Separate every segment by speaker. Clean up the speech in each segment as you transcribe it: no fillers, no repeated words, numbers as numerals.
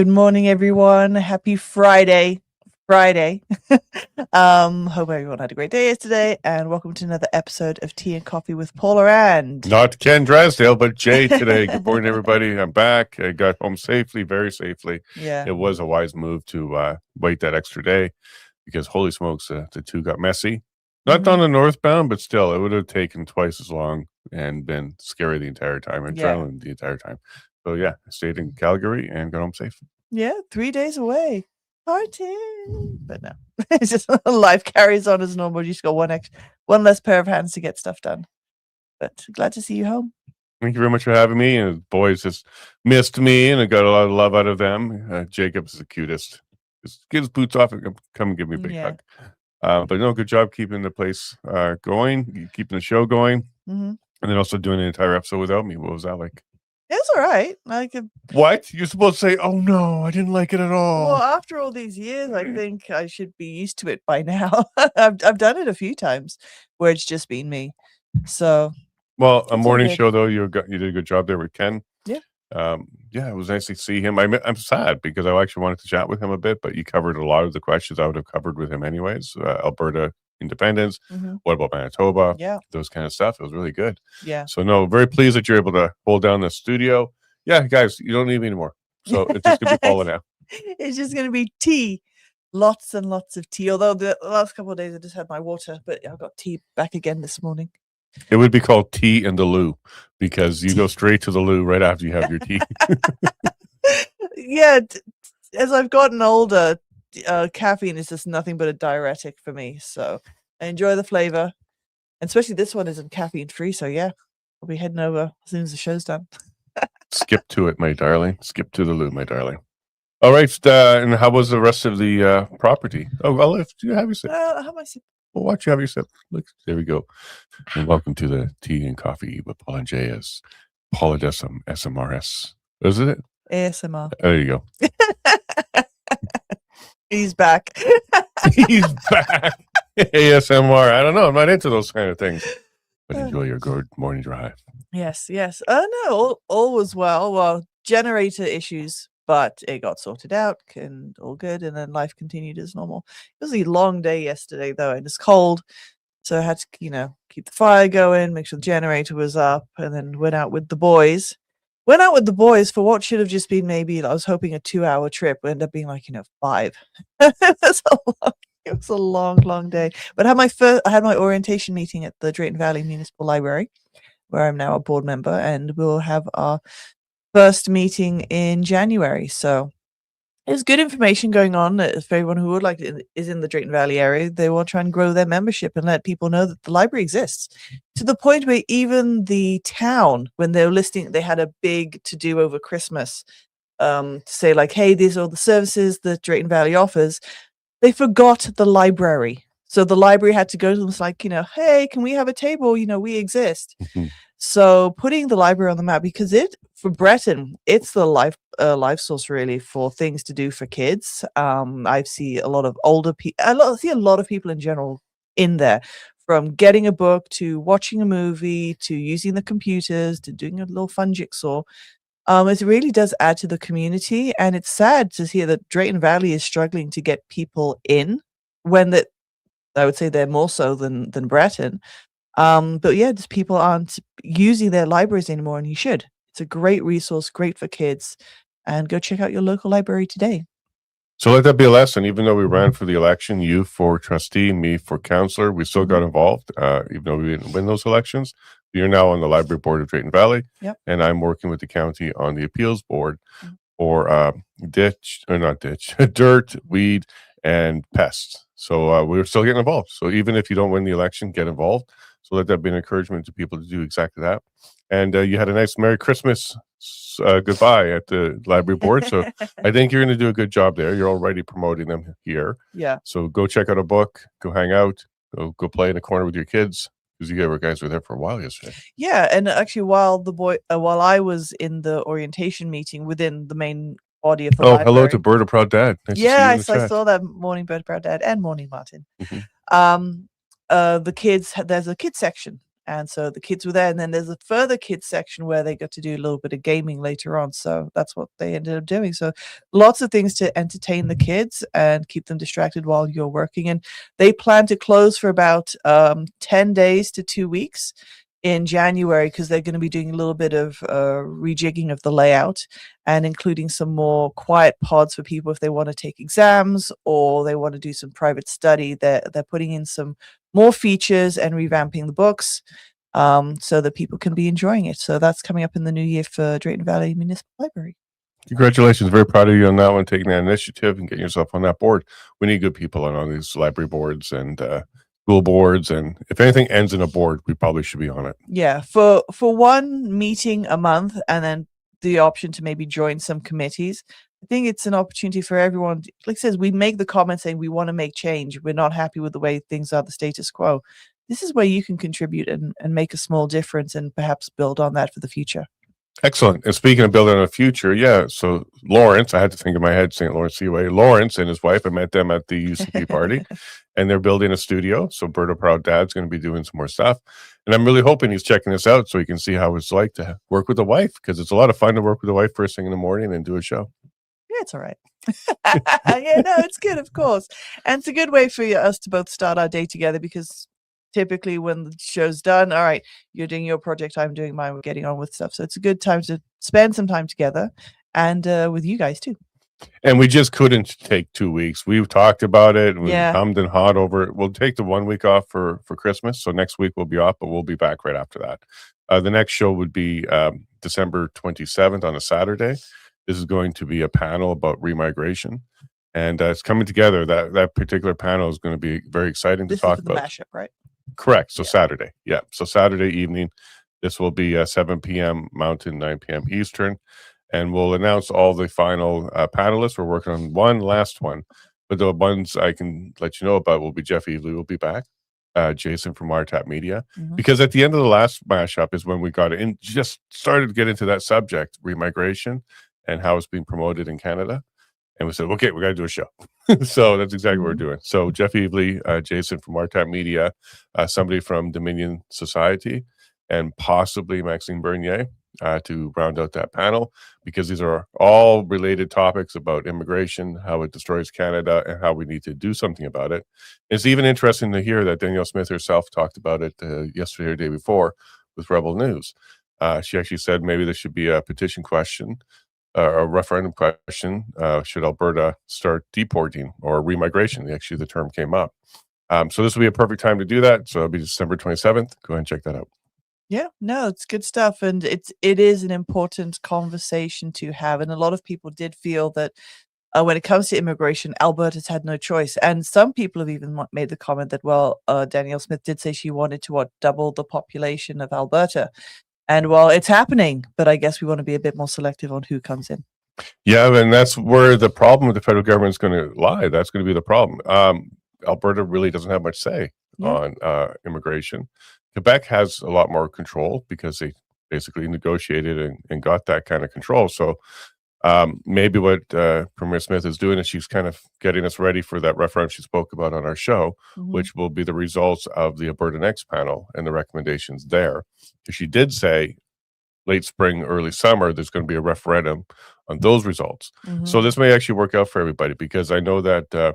Speaker 1: Good morning, everyone. Happy Friday. Hope everyone had a great day yesterday, and welcome to another episode of Tea and Coffee with Paula and...
Speaker 2: Not Ken Drysdale, but Jay today. Good morning, everybody. I'm back. I got home safely, very safely.
Speaker 1: Yeah.
Speaker 2: It was a wise move to wait that extra day because, holy smokes, the two got messy. Not on the northbound, but still, it would have taken twice as long and been scary the entire time and adrenaline the entire time. So, yeah, I stayed in Calgary and got home safe.
Speaker 1: Yeah, 3 days away. Party. But no, it's just life carries on as normal. You just got one less pair of hands to get stuff done. But glad to see you home.
Speaker 2: Thank you very much for having me. And the boys just missed me, and I got a lot of love out of them. Jacob's the cutest. Just get his boots off and come and give me a big hug. But no, good job keeping the place going, keeping the show going, and then also doing an entire episode without me. What was that like?
Speaker 1: It's all right.
Speaker 2: What? You're supposed to say, "Oh no, I didn't like it at all."
Speaker 1: Well, after all these years, I think I should be used to it by now. I've done it a few times where it's just been me. So,
Speaker 2: well, a morning show though, you did a good job there with Ken.
Speaker 1: Yeah.
Speaker 2: Yeah, it was nice to see him. I'm sad because I actually wanted to chat with him a bit, but you covered a lot of the questions I would have covered with him anyways. Alberta independence. What about Manitoba?
Speaker 1: Yeah.
Speaker 2: Those kind of stuff. It was really good.
Speaker 1: Yeah.
Speaker 2: So no, very pleased that you're able to hold down the studio. Yeah, guys, you don't need me anymore. So it's just gonna be Paula now.
Speaker 1: It's just gonna be tea. Lots and lots of tea. Although the last couple of days I just had my water, but I got tea back again this morning.
Speaker 2: It would be called tea in the loo because you go straight to the loo right after you have your tea.
Speaker 1: Yeah, as I've gotten older, caffeine is just nothing but a diuretic for me. So I enjoy the flavor, and especially this one isn't caffeine free. So yeah, I'll be heading over as soon as the show's done.
Speaker 2: Skip to it, my darling. Skip to the loo, my darling. All right, and how was the rest of the property? Oh, well, if you have your sip.
Speaker 1: How my sip?
Speaker 2: Well, watch you have your sip. Look, there we go. And welcome to the Tea and Coffee with Paula Jay as Paula does some SMRS. Isn't it?
Speaker 1: ASMR.
Speaker 2: There you go.
Speaker 1: He's back.
Speaker 2: He's back. ASMR. I don't know. I'm not into those kind of things. But enjoy your good morning drive.
Speaker 1: Yes. No, all was well. Well, generator issues, but it got sorted out and all good. And then life continued as normal. It was a long day yesterday, though, and it's cold. So I had to, keep the fire going, make sure the generator was up, and then went out with the boys. Went out with the boys for what should have just been maybe, I was hoping, a 2-hour trip. It ended up being 5. It was a long, long day. But I had my orientation meeting at the Drayton Valley Municipal Library, where I'm now a board member, and we'll have our first meeting in January. So there's good information going on for everyone who would is in the Drayton Valley area. They will try and grow their membership and let people know that the library exists, to the point where even the town, when they were listing, they had a big to do over Christmas to say hey, these are all the services that Drayton Valley offers. They forgot the library. So the library had to go to them, hey, can we have a table? We exist. So putting the library on the map, because for Breton, it's the life source really for things to do for kids. I see a lot of older people. I see a lot of people in general in there, from getting a book to watching a movie to using the computers to doing a little fun jigsaw. It really does add to the community, and it's sad to hear that Drayton Valley is struggling to get people in when I would say they're more so than Breton. But yeah, just people aren't using their libraries anymore, and you should. It's a great resource, great for kids, and go check out your local library today.
Speaker 2: So let that be a lesson. Even though we ran for the election, you for trustee, me for counselor, we still got involved, even though we didn't win those elections. You're now on the library board of Drayton Valley, and I'm working with the county on the appeals board for dirt, weed, and pests. So we're still getting involved. So even if you don't win the election, get involved. So let that be an encouragement to people to do exactly that. And you had a nice Merry Christmas goodbye at the library board. So I think you're going to do a good job there. You're already promoting them here.
Speaker 1: Yeah.
Speaker 2: So go check out a book, go hang out, go play in a corner with your kids. Because you guys were there for a while yesterday.
Speaker 1: Yeah, and actually while I was in the orientation meeting within the main body of the library.
Speaker 2: Hello to Bird of Proud Dad.
Speaker 1: Nice I saw that. Morning, Bird of Proud Dad, and morning, Martin. The kids, there's a kids section And so the kids were there, and then there's a further kids section where they got to do a little bit of gaming later on. So that's what they ended up doing. So lots of things to entertain the kids and keep them distracted while you're working. And they plan to close for about 10 days to 2 weeks in January, because they're going to be doing a little bit of rejigging of the layout and including some more quiet pods for people if they want to take exams or they want to do some private study. They're putting in some more features and revamping the books so that people can be enjoying it. So that's coming up in the new year for Drayton Valley Municipal Library.
Speaker 2: Congratulations. Very proud of you on that one, taking that initiative and getting yourself on that board. We need good people on these library boards and school boards, and if anything ends in a board, we probably should be on it.
Speaker 1: Yeah, for one meeting a month, and then the option to maybe join some committees. I think it's an opportunity for everyone. Like I says, we make the comment saying we want to make change. We're not happy with the way things are, the status quo. This is where you can contribute and make a small difference and perhaps build on that for the future.
Speaker 2: Excellent. And speaking of building on the future, yeah. So Lawrence, I had to think in my head, St. Lawrence Seaway. Lawrence and his wife, I met them at the UCP party, and they're building a studio. So Berta Proud Dad's going to be doing some more stuff, and I'm really hoping he's checking this out so he can see how it's like to work with a wife, because it's a lot of fun to work with a wife first thing in the morning and do a show.
Speaker 1: Yeah, it's all right. Yeah, no, it's good, of course, and it's a good way for us to both start our day together, because typically when the show's done, all right, you're doing your project, I'm doing mine, we're getting on with stuff. So it's a good time to spend some time together and with you guys too.
Speaker 2: And we just couldn't take 2 weeks. We've talked about it. We've
Speaker 1: Yeah.
Speaker 2: hummed and hawed over it. We'll take the 1 week off for Christmas. So next week we'll be off, but we'll be back right after that. The next show would be December 27th on a Saturday. This is going to be a panel about remigration. And it's coming together. That particular panel is going to be very exciting to talk about.
Speaker 1: Mashup, right?
Speaker 2: Correct. So yeah. Saturday. Yeah. So Saturday evening, this will be 7 p.m. Mountain, 9 p.m. Eastern. And we'll announce all the final panelists. We're working on one last one. But the ones I can let you know about will be Jeff Evely will be back. Jason from Wiretap Media. Mm-hmm. Because at the end of the last mashup is when we got in, just started to get into that subject, remigration and how it's being promoted in Canada. And we said, okay, we got to do a show. So that's exactly what we're doing. So Jeff Evely, Jason from Wiretap Media, somebody from Dominion Society, and possibly Maxime Bernier to round out that panel, because these are all related topics about immigration, how it destroys Canada, and how we need to do something about it. It's even interesting to hear that Danielle Smith herself talked about it yesterday or the day before with Rebel News. She actually said maybe there should be a petition question, a referendum question, should Alberta start deporting or remigration? Actually, the term came up. So this will be a perfect time to do that. So it'll be December 27th. Go ahead and check that out.
Speaker 1: Yeah, no, it's good stuff. And it is an important conversation to have. And a lot of people did feel that when it comes to immigration, Alberta's had no choice. And some people have even made the comment that, well, Danielle Smith did say she wanted to double the population of Alberta. And well, it's happening, but I guess we want to be a bit more selective on who comes in.
Speaker 2: Yeah, and that's where the problem with the federal government is going to lie. That's going to be the problem. Alberta really doesn't have much say on immigration. Quebec has a lot more control because they basically negotiated and got that kind of control. So maybe what Premier Smith is doing is she's kind of getting us ready for that referendum she spoke about on our show, which will be the results of the Alberta Next panel and the recommendations there. She did say late spring, early summer, there's going to be a referendum on those results. So this may actually work out for everybody, because I know that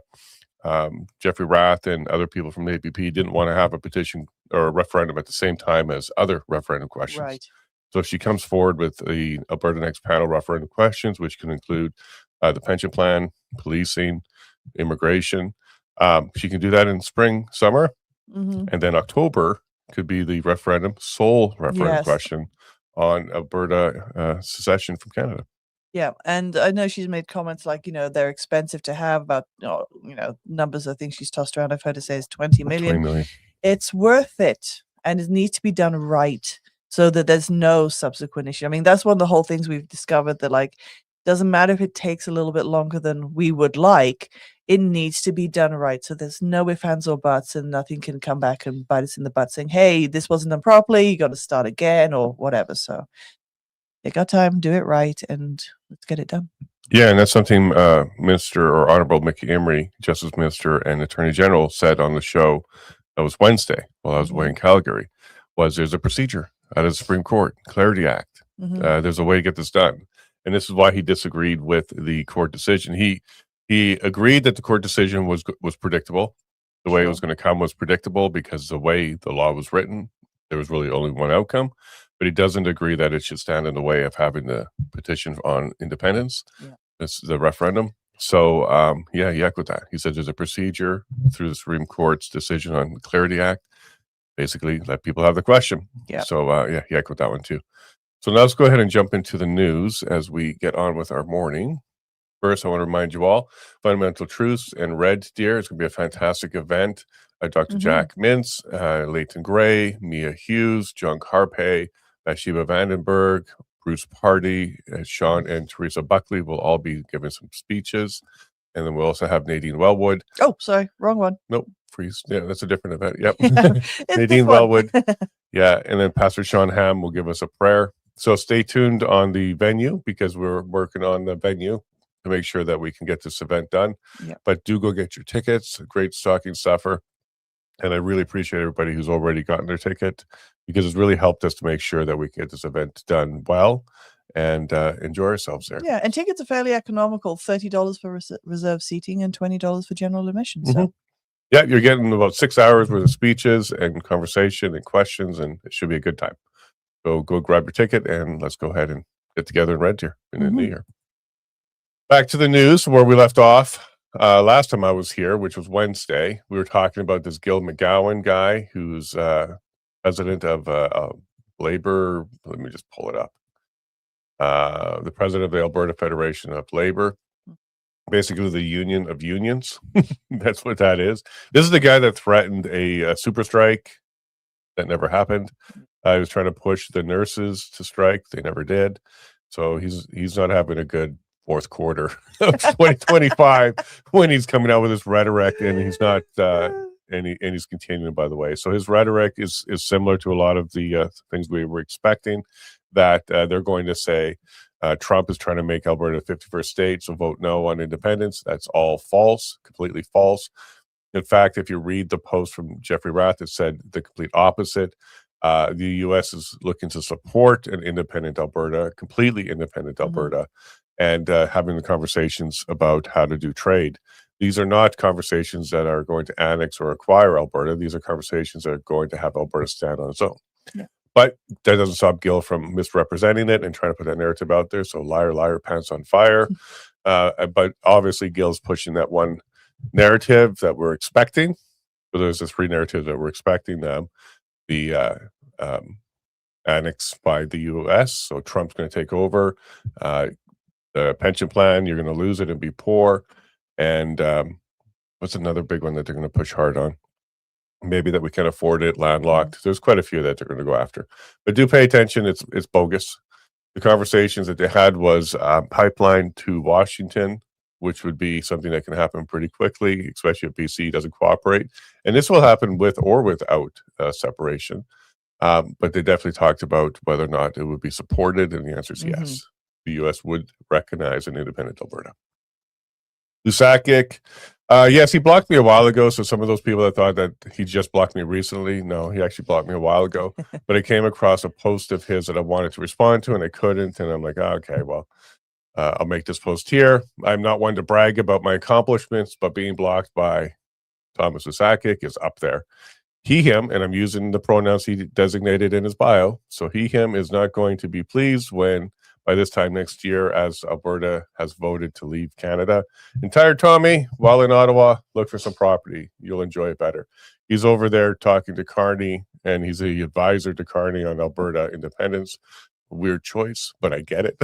Speaker 2: Jeffrey Rath and other people from the APP didn't want to have a petition or a referendum at the same time as other referendum questions. Right. So if she comes forward with the Alberta Next panel referendum questions, which can include the pension plan, policing, immigration, she can do that in spring, summer, and then October could be the sole referendum question on Alberta secession from Canada.
Speaker 1: Yeah, and I know she's made comments like, they're expensive to have, about, numbers I think she's tossed around, I've heard her say is 20 million.
Speaker 2: 20 million.
Speaker 1: It's worth it, and it needs to be done right so that there's no subsequent issue. I mean, that's one of the whole things we've discovered, that doesn't matter if it takes a little bit longer than we would like, it needs to be done right. So there's no ifs, ands, or buts, and nothing can come back and bite us in the butt saying, hey, this wasn't done properly, you got to start again or whatever. So take our time, do it right, and let's get it done.
Speaker 2: Yeah, and that's something Minister or Honorable Mickey Emery, Justice Minister and Attorney General, said on the show that was Wednesday while I was away in Calgary, was there's a procedure out of the Supreme Court, Clarity Act. There's a way to get this done. And this is why he disagreed with the court decision. He agreed that the court decision was predictable. The way it was going to come was predictable because the way the law was written, there was really only one outcome. But he doesn't agree that it should stand in the way of having the petition on independence. It's the referendum. So, he echoed that. He said there's a procedure through the Supreme Court's decision on the Clarity Act. Basically, let people have the question. So, he echoed that one too. So now let's go ahead and jump into the news as we get on with our morning. First, I want to remind you all, Fundamental Truths and Red Deer is going to be a fantastic event. Dr. Jack Mintz, Leighton Gray, Mia Hughes, John Carpe, Bathsheba Vandenberg, Bruce Party, Sean and Teresa Buckley will all be giving some speeches. And then we'll also have Nadine Wellwood.
Speaker 1: Oh, sorry, wrong one.
Speaker 2: Nope, freeze. Yeah, that's a different event. Yep. Nadine Wellwood. Yeah, and then Pastor Sean Ham will give us a prayer. So stay tuned on the venue because we're working on the venue to make sure that we can get this event done. But do go get your tickets. Great stocking stuffer. And I really appreciate everybody who's already gotten their ticket because it's really helped us to make sure that we can get this event done well and enjoy ourselves there.
Speaker 1: Yeah, and tickets are fairly economical, $30 for reserve seating and $20 for general admission. So.
Speaker 2: Yeah, you're getting about 6 hours worth of speeches and conversation and questions, and it should be a good time. So go grab your ticket and let's go ahead and get together in Red Deer in the new year. Back to the news where we left off. Last time I was here, which was Wednesday, we were talking about this Gil McGowan guy who's president of Labor. Let me just pull it up. The president of the Alberta Federation of Labor, basically the union of unions. That's what that is. This is the guy that threatened a super strike that never happened. He was trying to push the nurses to strike. They never did. So he's not having a good fourth quarter of 2025 when he's coming out with his rhetoric, and he's not and he's continuing, by the way. So his rhetoric is similar to a lot of the things we were expecting, that they're going to say Trump is trying to make Alberta a 51st state, so vote no on independence. That's all false, completely false. In fact, if you read the post from Jeffrey Rath, it said the complete opposite. The U.S. is looking to support an independent Alberta, completely independent Alberta, and having the conversations about how to do trade. These are not conversations that are going to annex or acquire Alberta. These are conversations that are going to have Alberta stand on its own. But that doesn't stop Gil from misrepresenting it and trying to put that narrative out there. So liar, liar, pants on fire. But obviously Gil's pushing that one narrative that we're expecting. So there's this three narratives that we're expecting them. The annexed by the U.S. So Trump's going to take over. The pension plan, you're going to lose it and be poor. And what's another big one that they're going to push hard on? Maybe that we can afford it, landlocked. There's quite a few that they're going to go after. But do pay attention. It's bogus. The conversations that they had was pipeline to Washington, which would be something that can happen pretty quickly, especially if BC doesn't cooperate. And this will happen with or without separation. But they definitely talked about whether or not it would be supported, and the answer is yes. The U.S. would recognize an independent Alberta. Lusakic, yes, he blocked me a while ago. So some of those people that thought that he just blocked me recently, no, he actually blocked me a while ago. But I came across a post of his that I wanted to respond to, and I couldn't. And I'm like, okay, well, I'll make this post here. I'm not one to brag about my accomplishments, but being blocked by Thomas Lusakic is up there. He, him, and I'm using the pronouns he designated in his bio. So he, him is not going to be pleased when by this time next year, as Alberta has voted to leave Canada. And Tired Tommy, while in Ottawa, look for some property. You'll enjoy it better. He's over there talking to Carney, and he's the advisor to Carney on Alberta independence. Weird choice, but I get it.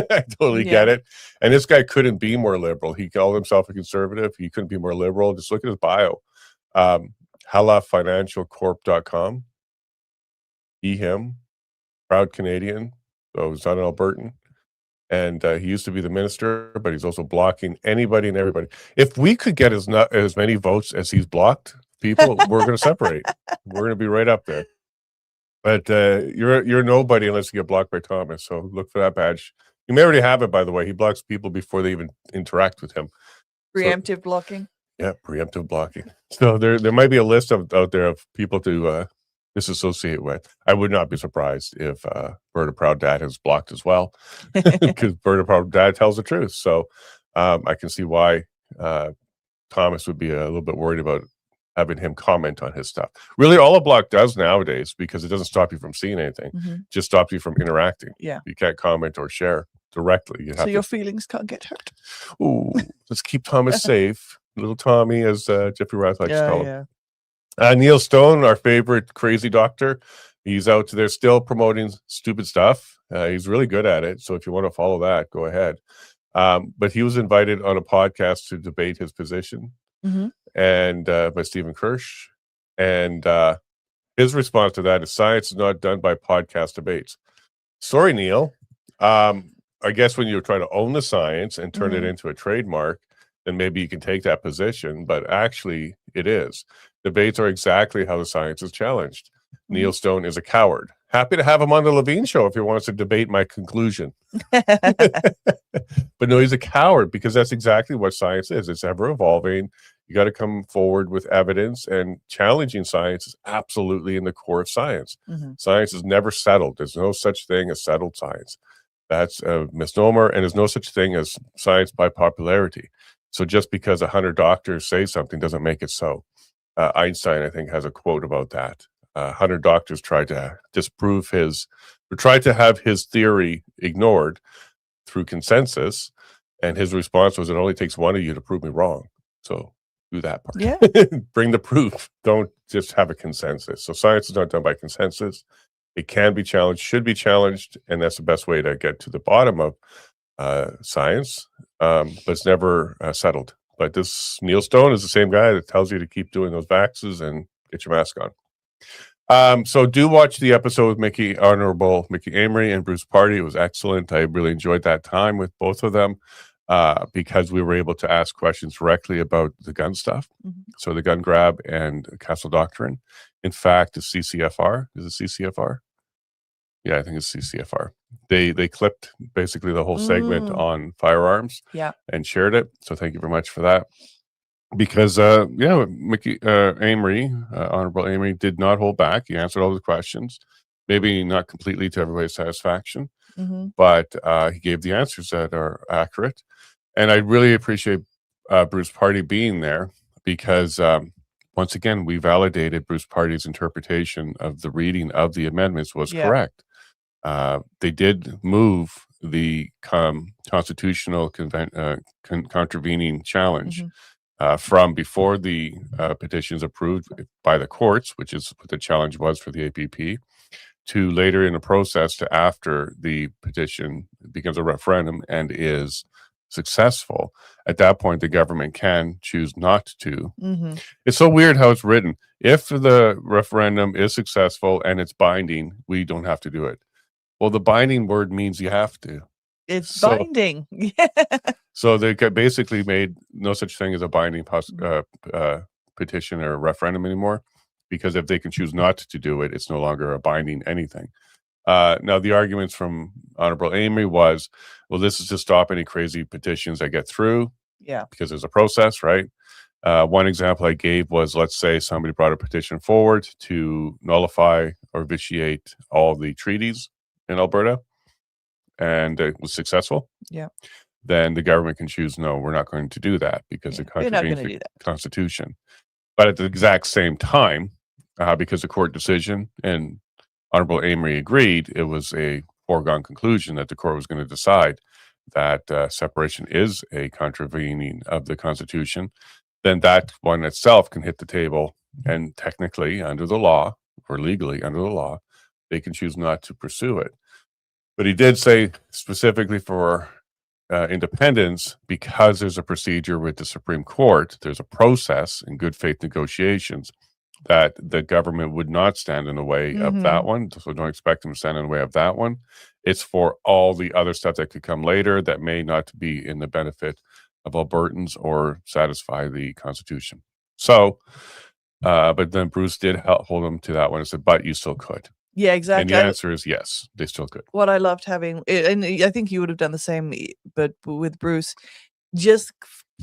Speaker 2: I totally get it. And this guy couldn't be more liberal. He called himself a conservative. He couldn't be more liberal. Just look at his bio. HalaFinancialCorp.com. He, him, proud Canadian. So he's not an Albertan. And he used to be the minister, but he's also blocking anybody and everybody. If we could get as many votes as he's blocked people, we're going to separate. We're going to be right up there. But you're nobody unless you get blocked by Thomas. So look for that badge. You may already have it, by the way. He blocks people before they even interact with him. disassociate with. I would not be surprised if Berta Proud Dad has blocked as well, because Berta Proud Dad tells the truth. So I can see why Thomas would be a little bit worried about having him comment on his stuff. Really, all a block does nowadays, because it doesn't stop you from seeing anything, just stops you from interacting.
Speaker 1: Yeah.
Speaker 2: You can't comment or share directly. You have
Speaker 1: So your feelings can't get hurt.
Speaker 2: Ooh, let's keep Thomas safe. Little Tommy, as Jeffrey Rath likes to call him. Neil Stone, our favorite crazy doctor, he's out there still promoting stupid stuff. He's really good at it. So if you want to follow that, go ahead. But he was invited on a podcast to debate his position, and by Stephen Kirsch. And his response to that is, science is not done by podcast debates. Sorry, Neil. I guess when you're trying to own the science and turn it into a trademark, then maybe you can take that position. But actually, it is. Debates are exactly how the science is challenged. Neil Stone is a coward. Happy to have him on the Levine Show if he wants to debate my conclusion. But no, he's a coward, because that's exactly what science is. It's ever evolving. You got to come forward with evidence, and challenging science is absolutely in the core of science. Science is never settled. There's no such thing as settled science. That's a misnomer, and there's no such thing as science by popularity. So just because 100 doctors say something doesn't make it so. Einstein, I think, has a quote about that. 100 doctors tried to disprove tried to have his theory ignored through consensus, and his response was, it only takes one of you to prove me wrong. So do that part.
Speaker 1: Yeah.
Speaker 2: Bring the proof. Don't just have a consensus. So science is not done by consensus. It can be challenged, should be challenged, and that's the best way to get to the bottom of science, but it's never settled. But this Neil Stone is the same guy that tells you to keep doing those vaxes and get your mask on. So do watch the episode with Honorable Mickey Amory and Bruce Party. It was excellent. I really enjoyed that time with both of them, because we were able to ask questions directly about the gun stuff. So the gun grab and Castle Doctrine. In fact, the CCFR, is it CCFR? Yeah, I think it's CCFR. They clipped basically the whole segment on firearms, and shared it. So thank you very much for that. Because Mickey Amory, Honorable Amory, did not hold back. He answered all the questions, maybe not completely to everybody's satisfaction, but he gave the answers that are accurate. And I really appreciate Bruce Party being there, because once again, we validated Bruce Party's interpretation of the reading of the amendments was correct. They did move the constitutional contravening challenge from before the petitions approved by the courts, which is what the challenge was for the APP, to later in the process to after the petition becomes a referendum and is successful. At that point, the government can choose not to. It's so weird how it's written. If the referendum is successful and it's binding, we don't have to do it. Well, the binding word means you have to.
Speaker 1: It's binding.
Speaker 2: So they basically made no such thing as a binding petition or referendum anymore, because if they can choose not to do it, it's no longer a binding anything. Now, the arguments from Honorable Amory was, well, this is to stop any crazy petitions that get through. Because there's a process, right? One example I gave was, let's say somebody brought a petition forward to nullify or vitiate all the treaties in Alberta, and it was successful. Then the government can choose, no, we're not going to do that, because it contravenes the Constitution. But at the exact same time, because the court decision and Honorable Amory agreed, it was a foregone conclusion that the court was going to decide that separation is a contravening of the Constitution. Then that one itself can hit the table, and technically under the law, or legally under the law, they can choose not to pursue it. But he did say specifically for independence, because there's a procedure with the Supreme Court, there's a process in good faith negotiations, that the government would not stand in the way of that one. So don't expect them to stand in the way of that one. It's for all the other stuff that could come later that may not be in the benefit of Albertans or satisfy the Constitution. So, but then Bruce did hold him to that one and said, but you still could.
Speaker 1: Yeah, exactly.
Speaker 2: And the answer is yes, they still could.
Speaker 1: What I loved having, and I think you would have done the same, but with Bruce, just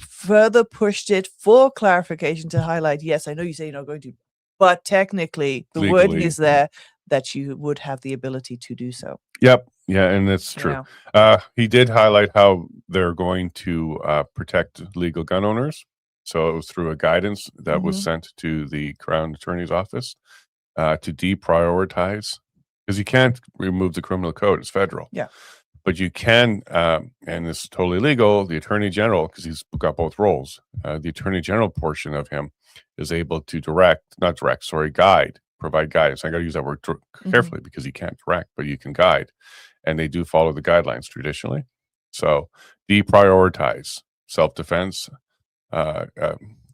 Speaker 1: further pushed it for clarification to highlight, yes, I know you say you're not going to, but technically the wording
Speaker 2: Legally.
Speaker 1: is there that you would have the ability to do so.
Speaker 2: Yep. Yeah, and it's true. He did highlight how they're going to protect legal gun owners. So it was through a guidance that was sent to the Crown Attorney's Office to deprioritize, because you can't remove the criminal code; it's federal.
Speaker 1: Yeah.
Speaker 2: But you can, and it's totally legal. The Attorney General, because he's got both roles, the Attorney General portion of him is able to guide, provide guidance. I got to use that word carefully because you can't direct, but you can guide, and they do follow the guidelines traditionally. So deprioritize self-defense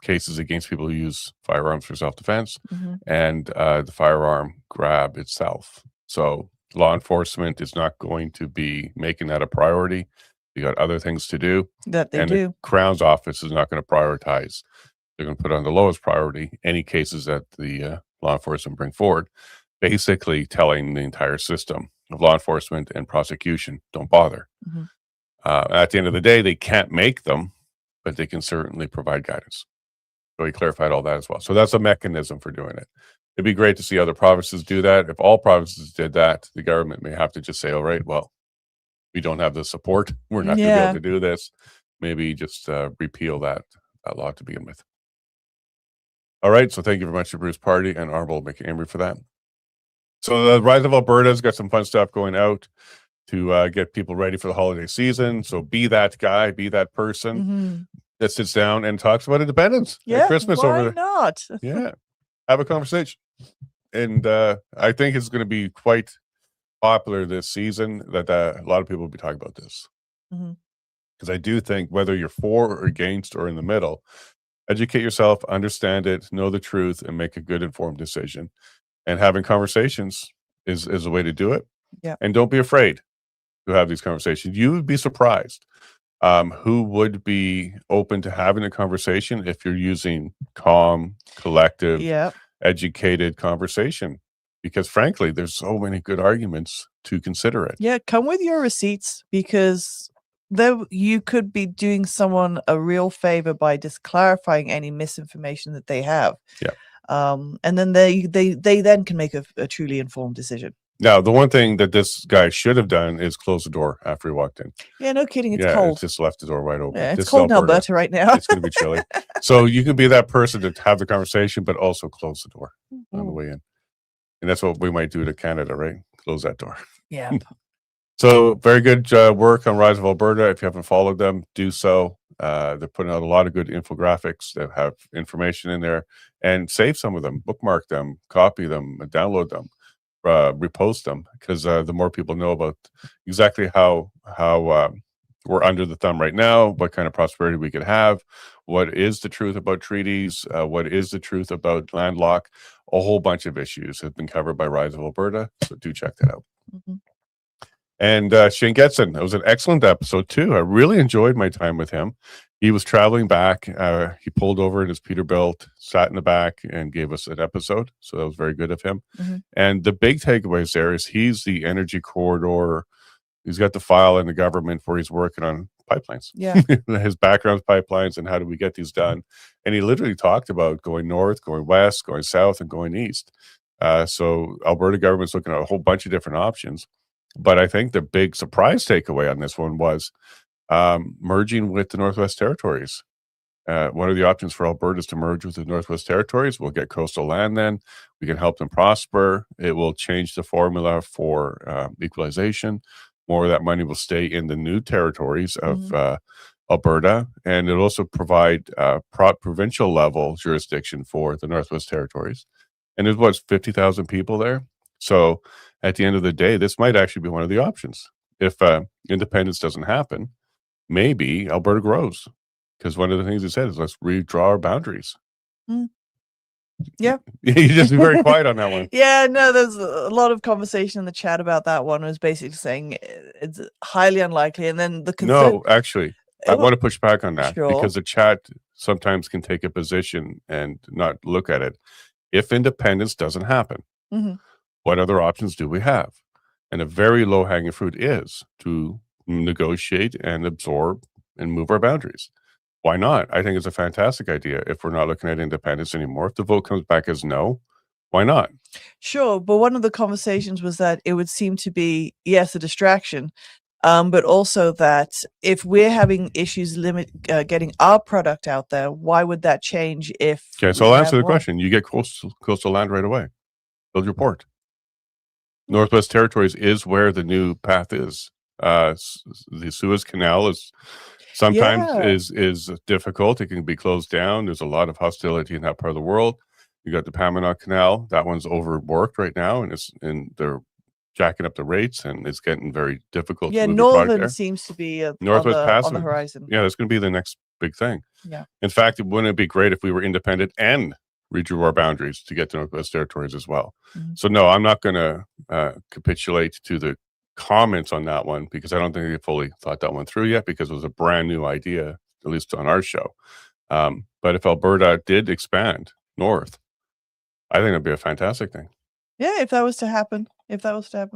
Speaker 2: cases against people who use firearms for self-defense, and the firearm grab itself. So law enforcement is not going to be making that a priority. You got other things to do. The Crown's office is not going to prioritize. They're going to put on the lowest priority any cases that the law enforcement bring forward, basically telling the entire system of law enforcement and prosecution, don't bother. At the end of the day, they can't make them, but they can certainly provide guidance. So he clarified all that as well. So that's a mechanism for doing it. It'd be great to see other provinces do that. If all provinces did that, the government may have to just say, all right, well, we don't have the support. We're not going to be able to do this. Maybe just repeal that law to begin with. All right. So thank you very much to Bruce Party and Honorable McAmory for that. So the Rise of Alberta's got some fun stuff going out to get people ready for the holiday season. So be that guy, be that person that sits down and talks about independence and Christmas over there.
Speaker 1: Why not?
Speaker 2: Yeah. Have a conversation. And I think it's going to be quite popular this season that a lot of people will be talking about this. Because I do think whether you're for or against or in the middle, educate yourself, understand it, know the truth, and make a good informed decision. And having conversations is a way to do it.
Speaker 1: Yeah.
Speaker 2: And don't be afraid to have these conversations. You would be surprised who would be open to having a conversation if you're using calm, collective, educated conversation. Because frankly, there's so many good arguments to consider it.
Speaker 1: Yeah, come with your receipts, because you could be doing someone a real favor by just clarifying any misinformation that they have.
Speaker 2: Yeah.
Speaker 1: And then they then can make a truly informed decision.
Speaker 2: Now, the one thing that this guy should have done is close the door after he walked in.
Speaker 1: Yeah, no kidding. It's cold.
Speaker 2: It's just left the door wide open.
Speaker 1: Yeah, it's cold in Alberta right now.
Speaker 2: It's going to be chilly. So you can be that person to have the conversation, but also close the door on the way in. And that's what we might do to Canada, right? Close that door.
Speaker 1: Yeah.
Speaker 2: So very good work on Rise of Alberta. If you haven't followed them, do so. They're putting out a lot of good infographics that have information in there, and save some of them, bookmark them, copy them, download them, repost them, because the more people know about exactly how we're under the thumb right now, what kind of prosperity we could have, what is the truth about treaties, what is the truth about landlock, a whole bunch of issues have been covered by Rise of Alberta. So do check that out. And Shane Getson, that was an excellent episode too. I really enjoyed my time with him. He was traveling back. He pulled over in his Peterbilt, sat in the back, and gave us an episode. So that was very good of him. And the big takeaways there is he's the energy corridor. He's got the file in the government where he's working on pipelines.
Speaker 1: Yeah.
Speaker 2: His background's pipelines and how do we get these done. And he literally talked about going north, going west, going south, and going east. So Alberta government's looking at a whole bunch of different options. But I think the big surprise takeaway on this one was merging with the Northwest Territories. One of the options for Alberta is to merge with the Northwest Territories. We'll get coastal land then. We can help them prosper. It will change the formula for equalization. More of that money will stay in the new territories of Alberta. And it'll also provide provincial level jurisdiction for the Northwest Territories. And there's 50,000 people there. So at the end of the day, this might actually be one of the options. If independence doesn't happen, maybe Alberta grows. Because one of the things he said is let's redraw our boundaries.
Speaker 1: Yeah.
Speaker 2: You just be very quiet on that one.
Speaker 1: Yeah, no, there's a lot of conversation in the chat about that one. It was basically saying it's highly unlikely. And then the
Speaker 2: No, actually, I want to push back on that
Speaker 1: Sure.
Speaker 2: because the chat sometimes can take a position and not look at it. If independence doesn't happen, what other options do we have? And a very low-hanging fruit is to negotiate and absorb and move our boundaries. Why not? I think it's a fantastic idea if we're not looking at independence anymore. If the vote comes back as no, Why not?
Speaker 1: Sure, but one of the conversations was that it would seem to be, yes, a distraction, but also that if we're having issues getting our product out there, why would that change if
Speaker 2: Okay, so
Speaker 1: we
Speaker 2: I'll
Speaker 1: have
Speaker 2: answer the
Speaker 1: more?
Speaker 2: question. You get coastal land right away. Build your port. Northwest Territories is where the new path is. The Suez Canal is sometimes
Speaker 1: Yeah.
Speaker 2: is difficult. It can be closed down. There's a lot of hostility in that part of the world. You got the Panama Canal. That one's overworked right now, and they're jacking up the rates, and it's getting very difficult to
Speaker 1: Yeah,
Speaker 2: move your product
Speaker 1: Northern
Speaker 2: there.
Speaker 1: seems to be on
Speaker 2: Northwest
Speaker 1: the
Speaker 2: Passage,
Speaker 1: horizon.
Speaker 2: yeah, that's going to be the next big thing.
Speaker 1: Yeah.
Speaker 2: In fact, wouldn't it be great if we were independent and redrew our boundaries to get to Northwest Territories as well?
Speaker 1: Mhm.
Speaker 2: So no, I'm not going to capitulate to the comments on that one because I don't think they fully thought that one through yet because it was a brand new idea, at least on our show. But if Alberta did expand north, I think it'd be a fantastic thing.
Speaker 1: Yeah, if that was to happen,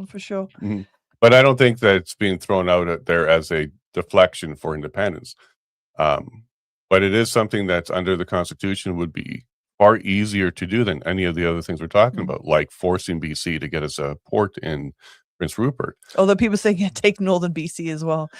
Speaker 1: for sure.
Speaker 2: Mhm. But I don't think that it's being thrown out there as a deflection for independence. But it is something that's under the Constitution would be far easier to do than any of the other things we're talking
Speaker 1: Mhm.
Speaker 2: about, like forcing BC to get us a port in Prince Rupert.
Speaker 1: Although people say, yeah, take Northern BC as well.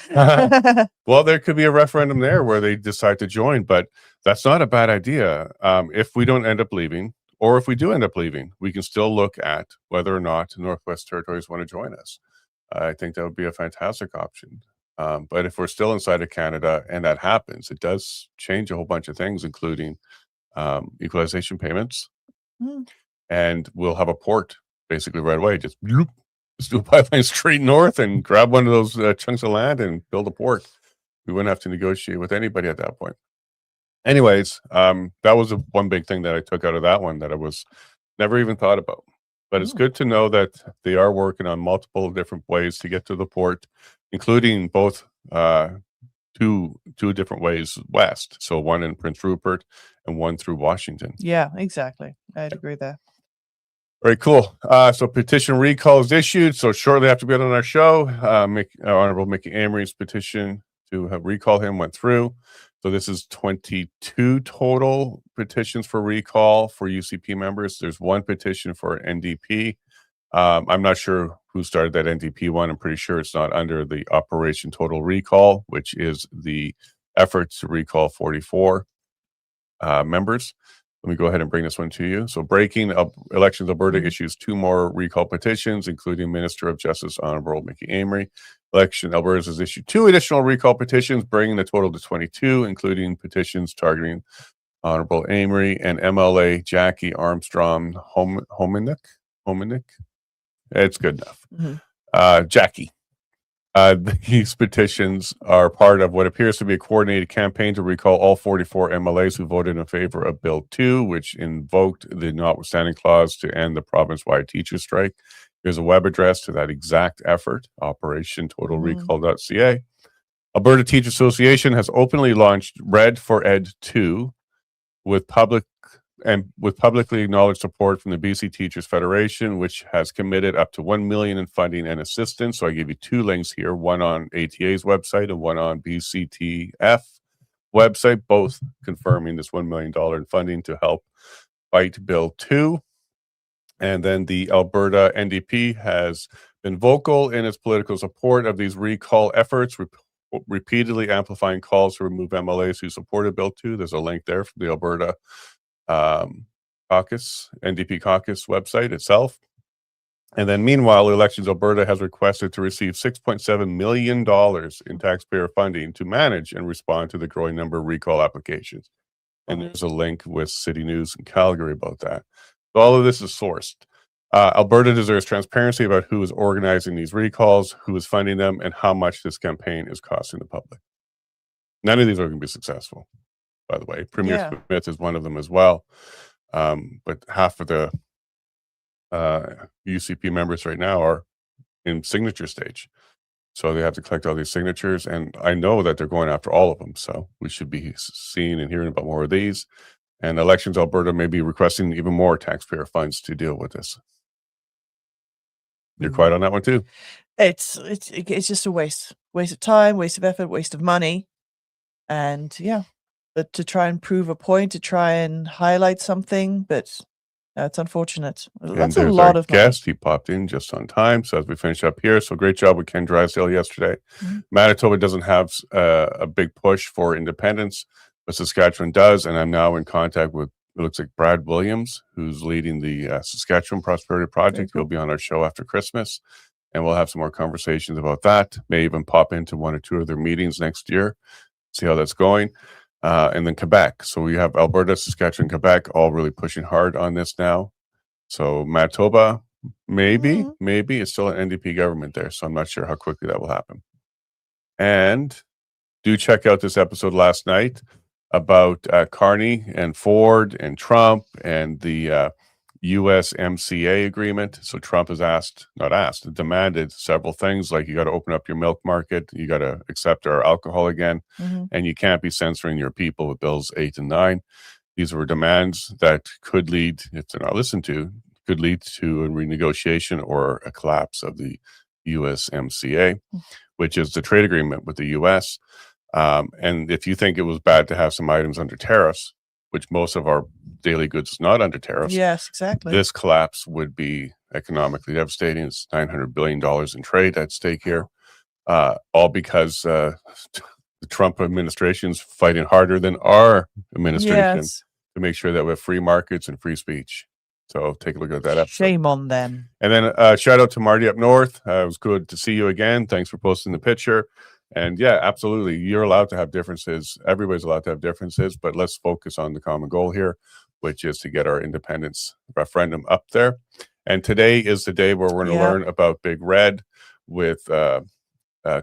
Speaker 2: Well, there could be a referendum there where they decide to join, but that's not a bad idea. If we don't end up leaving, or if we do end up leaving, we can still look at whether or not Northwest Territories want to join us. I think that would be a fantastic option. But if we're still inside of Canada and that happens, it does change a whole bunch of things, including equalization payments,
Speaker 1: Mm.
Speaker 2: and we'll have a port basically right away. Just bloop, let's do a pipeline straight north and grab one of those chunks of land and build a port. We wouldn't have to negotiate with anybody at that point. Anyways, that was one big thing that I took out of that one that I was never even thought about. But it's good to know that they are working on multiple different ways to get to the port, including both two different ways west. So one in Prince Rupert and one through Washington.
Speaker 1: Yeah, exactly. I'd agree there.
Speaker 2: Very cool. So petition recall is issued. So shortly after being on our show, Honorable Mickey Amory's petition to recall him went through. So this is 22 total petitions for recall for UCP members. There's one petition for NDP. I'm not sure who started that NDP one. I'm pretty sure it's not under the Operation Total Recall, which is the effort to recall 44 members. Let me go ahead and bring this one to you. So Breaking Elections Alberta issues 2 more recall petitions, including Minister of Justice Honorable Mickey Amory. Election Alberta has issued 2 additional recall petitions, bringing the total to 22, including petitions targeting Honorable Amory and MLA Jackie Armstrong Hominick. It's good enough. Jackie. These petitions are part of what appears to be a coordinated campaign to recall all 44 MLAs who voted in favor of Bill 2, which invoked the notwithstanding clause to end the province-wide teacher strike. Here's a web address to that exact effort, operationtotalrecall.ca. Alberta Teacher Association has openly launched Red for Ed 2 with publicly acknowledged support from the BC Teachers Federation, which has committed up to $1 million in funding and assistance. So I give you 2 links here, one on ATA's website and one on BCTF website, both confirming this $1 million in funding to help fight Bill 2. And then the Alberta NDP has been vocal in its political support of these recall efforts, repeatedly amplifying calls to remove MLAs who supported Bill 2. There's a link there from the Alberta NDP caucus website itself. And then meanwhile, Elections Alberta has requested to receive $6.7 million in taxpayer funding to manage and respond to the growing number of recall applications. And there's a link with City News in Calgary about that. So all of this is sourced. Alberta deserves transparency about who is organizing these recalls, who is funding them, and how much this campaign is costing the public. None of these are going to be successful, by the way. Premier Smith is one of them as well. But half of the UCP members right now are in signature stage. So they have to collect all these signatures. And I know that they're going after all of them. So we should be seeing and hearing about more of these. And Elections Alberta may be requesting even more taxpayer funds to deal with this. You're quiet on that one too.
Speaker 1: It's just a waste of time, waste of effort, waste of money. And but to try and prove a point, to try and highlight something, but That's unfortunate.
Speaker 2: And
Speaker 1: That's a
Speaker 2: there's
Speaker 1: lot
Speaker 2: our
Speaker 1: of money.
Speaker 2: guest. He popped in just on time. So as we finish up here, so great job with Ken Drysdale yesterday.
Speaker 1: Mhm.
Speaker 2: Manitoba doesn't have a big push for independence, but Saskatchewan does. And I'm now in contact with, it looks like Brad Williams, who's leading the Saskatchewan Prosperity Project.
Speaker 1: Cool.
Speaker 2: He'll be on our show after Christmas, and we'll have some more conversations about that. May even pop into one or two of their meetings next year, see how that's going. And then Quebec. So we have Alberta, Saskatchewan, Quebec, all really pushing hard on this now. So Manitoba, maybe it's still an NDP government there. So I'm not sure how quickly that will happen. And do check out this episode last night about Carney and Ford and Trump and the USMCA agreement. So Trump has demanded several things, like you got to open up your milk market, you got to accept our alcohol again, and you can't be censoring your people with bills 8 and 9. These were demands that could lead, if they're not listened to, could lead to a renegotiation or a collapse of the USMCA, which is the trade agreement with the U.S. And if you think it was bad to have some items under tariffs, which most of our daily goods is not under tariffs.
Speaker 1: Yes, exactly.
Speaker 2: This collapse would be economically devastating. It's $900 billion in trade at stake here, all because the Trump administration's fighting harder than our administration to make sure that we have free markets and free speech. So take a look at that episode.
Speaker 1: Shame on them.
Speaker 2: And then shout out to Marty up north. It was good to see you again. Thanks for posting the picture. And yeah, absolutely. You're allowed to have differences. Everybody's allowed to have differences, but let's focus on the common goal here, which is to get our independence referendum up there. And today is the day where we're going to learn about Big Red with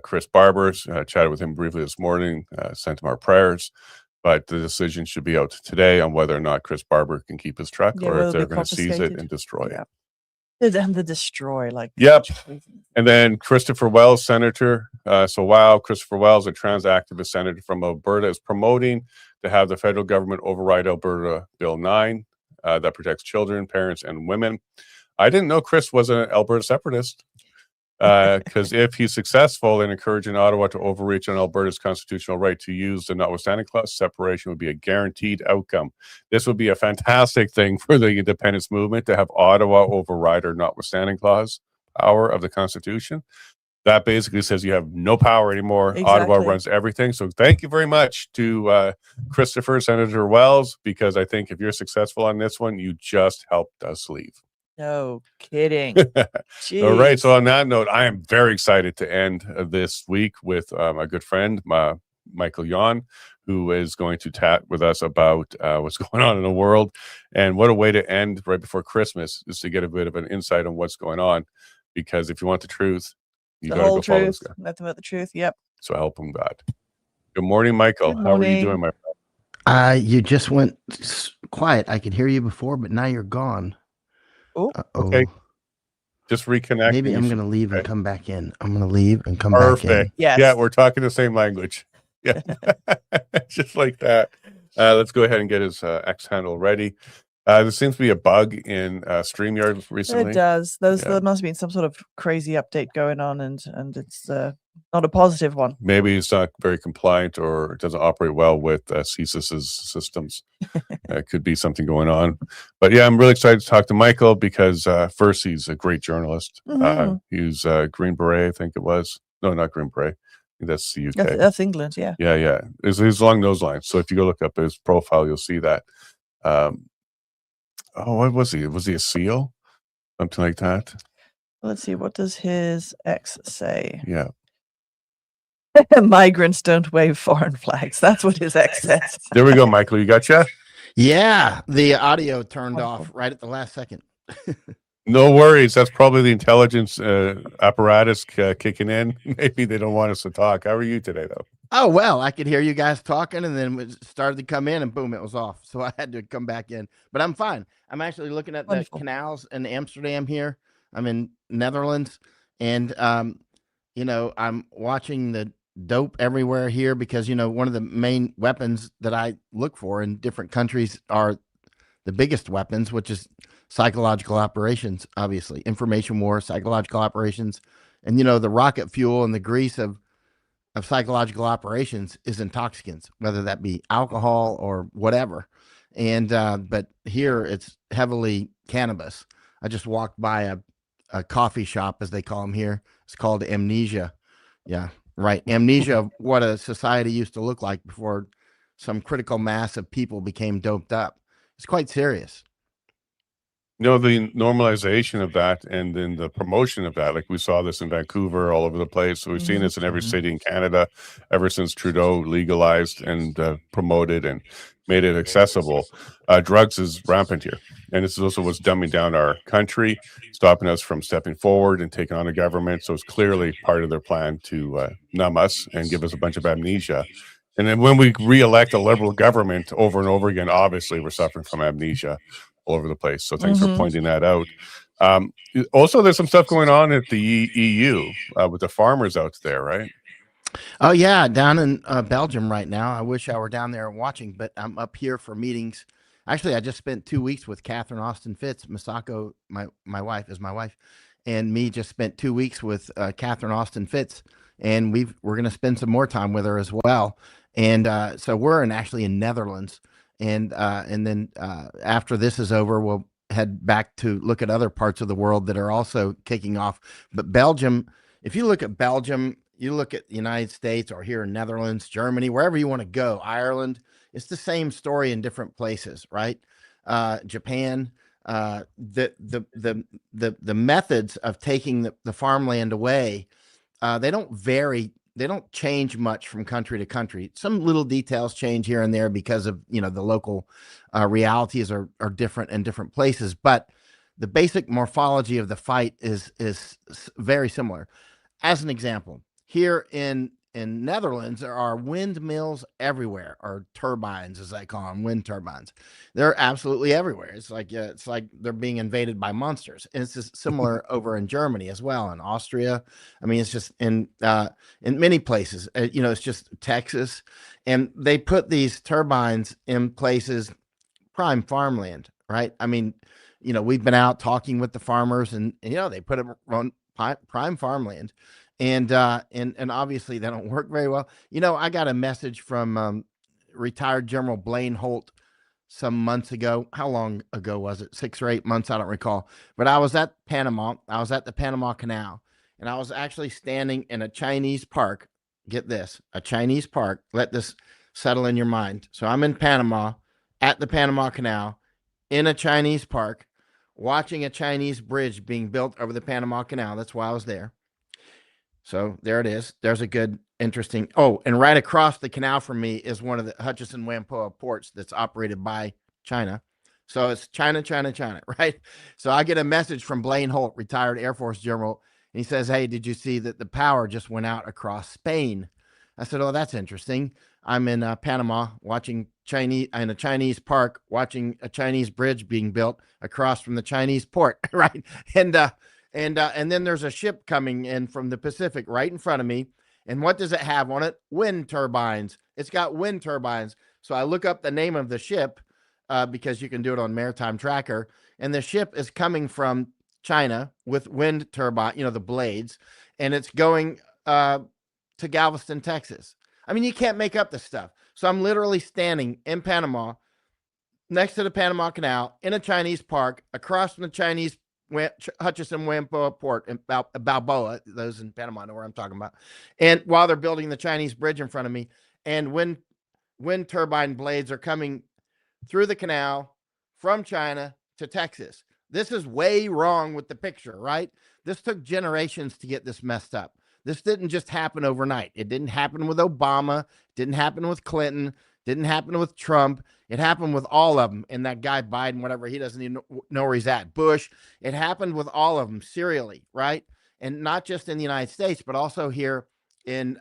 Speaker 2: Chris Barber. Chatted with him briefly this morning, sent him our prayers. But the decision should be out today on whether or not Chris Barber can keep his truck or if they're going to seize it and destroy it.
Speaker 1: And the destroy, like.
Speaker 2: Yep. And then Christopher Wells, senator. Christopher Wells, a trans activist senator from Alberta, is promoting to have the federal government override Alberta Bill 9 that protects children, parents, and women. I didn't know Chris was an Alberta separatist. Because if he's successful in encouraging Ottawa to overreach on Alberta's constitutional right to use the notwithstanding clause, separation would be a guaranteed outcome. This would be a fantastic thing for the independence movement to have Ottawa override our notwithstanding clause power of the Constitution. That basically says you have no power anymore. Exactly. Ottawa runs everything. So thank you very much to Christopher, Senator Wells, because I think if you're successful on this one, you just helped us leave.
Speaker 1: No kidding.
Speaker 2: All right. So on that note, I am very excited to end this week with a good friend, Michael Yon, who is going to chat with us about what's going on in the world. And what a way to end right before Christmas is to get a bit of an insight on what's going on. Because if you want the truth, you got to go follow this guy.
Speaker 1: Nothing but the truth. Yep.
Speaker 2: So help him God. Good morning, Michael. Good morning. How are you doing, my
Speaker 3: friend? You just went quiet. I could hear you before, but now you're gone.
Speaker 2: Oh, okay. Just reconnect.
Speaker 3: Maybe I'm going to leave and come back in. I'm going to leave and come back in.
Speaker 1: Yes.
Speaker 2: Yeah, we're talking the same language. Yeah, just like that. Let's go ahead and get his X handle ready. There seems to be a bug in StreamYard recently.
Speaker 1: It does. There must have been some sort of crazy update going on, and it's not a positive one.
Speaker 2: Maybe it's not very compliant or it doesn't operate well with CSIS's systems. Could be something going on. But yeah, I'm really excited to talk to Michael because first, he's a great journalist. He was Green Beret, I think it was. No, not Green Beret. I think that's the UK.
Speaker 1: That's England, yeah.
Speaker 2: Yeah. It's along those lines. So if you go look up his profile, you'll see that. What was he? Was he a SEAL? Something like that?
Speaker 1: Let's see. What does his X say?
Speaker 2: Yeah.
Speaker 1: Migrants don't wave foreign flags. That's what his X says.
Speaker 2: There we go, Michael. You gotcha?
Speaker 3: Yeah. The audio turned off right at the last second.
Speaker 2: No worries. That's probably the intelligence apparatus kicking in. Maybe they don't want us to talk. How are you today, though?
Speaker 3: Oh, well, I could hear you guys talking, and then it started to come in, and boom, it was off. So I had to come back in. But I'm fine. I'm actually looking at the canals in Amsterdam here. I'm in Netherlands, and, I'm watching the dope everywhere here because, one of the main weapons that I look for in different countries are the biggest weapons, which is psychological operations, obviously. Information war, psychological operations. And, the rocket fuel and the grease of psychological operations is intoxicants, whether that be alcohol or whatever. And but here it's heavily cannabis. I just walked by a coffee shop, as they call them here. It's called Amnesia. Yeah, right. Amnesia of what a society used to look like before some critical mass of people became doped up. It's quite serious.
Speaker 2: The normalization of that and then the promotion of that, like we saw this in Vancouver, all over the place. So we've seen this in every city in Canada ever since Trudeau legalized and promoted and made it accessible. Drugs is rampant here. And this is also what's dumbing down our country, stopping us from stepping forward and taking on a government. So it's clearly part of their plan to numb us and give us a bunch of amnesia. And then when we re-elect a liberal government over and over again, obviously we're suffering from amnesia all over the place. So thanks for pointing that out. Also, there's some stuff going on at the EU with the farmers out there, right?
Speaker 3: Oh yeah, down in Belgium right now. I wish I were down there watching, but I'm up here for meetings. Actually, I just spent 2 weeks with Catherine Austin Fitz. Masako, my wife, is my wife, and me just spent 2 weeks with Catherine Austin Fitz, and we're going to spend some more time with her as well. And so we're actually in Netherlands, and then after this is over, we'll head back to look at other parts of the world that are also kicking off. But Belgium, if you look at Belgium, you look at the United States or here in Netherlands, Germany, wherever you want to go, Ireland, it's the same story in different places, right? Japan, the methods of taking the farmland away, they don't vary. They don't change much from country to country. Some little details change here and there because of, the local realities are different in different places. But the basic morphology of the fight is very similar. As an example, here in Netherlands, there are windmills everywhere, or turbines, as I call them, wind turbines. They're absolutely everywhere. It's like they're being invaded by monsters. And it's just similar over in Germany as well, in Austria. I mean, it's just in many places. It's just Texas, and they put these turbines in places, prime farmland, right? I mean, we've been out talking with the farmers, and they put them on prime farmland. And obviously they don't work very well. I got a message from retired General Blaine Holt some months ago. How long ago was it? 6 or 8 months, I don't recall. But I was at Panama. I was at the Panama Canal, and I was actually standing in a Chinese park. Get this, a Chinese park. Let this settle in your mind. So I'm in Panama at the Panama Canal in a Chinese park, watching a Chinese bridge being built over the Panama Canal. That's why I was there. So there it is. There's a good, interesting. Oh, and right across the canal from me is one of the Hutchison-Whampoa ports that's operated by China. So it's China, right? So I get a message from Blaine Holt, retired Air Force general, and he says, "Hey, did you see that the power just went out across Spain?" I said, "Oh, that's interesting. I'm in Panama watching in a Chinese park, watching a Chinese bridge being built across from the Chinese port, right?" And then there's a ship coming in from the Pacific right in front of me. And what does it have on it? Wind turbines. It's got wind turbines. So I look up the name of the ship because you can do it on Maritime Tracker. And the ship is coming from China with wind turbine, the blades. And it's going to Galveston, Texas. I mean, you can't make up this stuff. So I'm literally standing in Panama next to the Panama Canal in a Chinese park across from the Chinese Hutchison-Whampoa port in Balboa. Those in Panama know where I'm talking about. And while they're building the Chinese bridge in front of me, and wind turbine blades are coming through the canal from China to Texas. This is way wrong with the picture, right? This took generations to get this messed up. This didn't just happen overnight. It didn't happen with Obama. Didn't happen with Clinton. Didn't happen with Trump. It happened with all of them. And that guy Biden, whatever, he doesn't even know where he's at. Bush. It happened with all of them serially, right? And not just in the United States, but also here in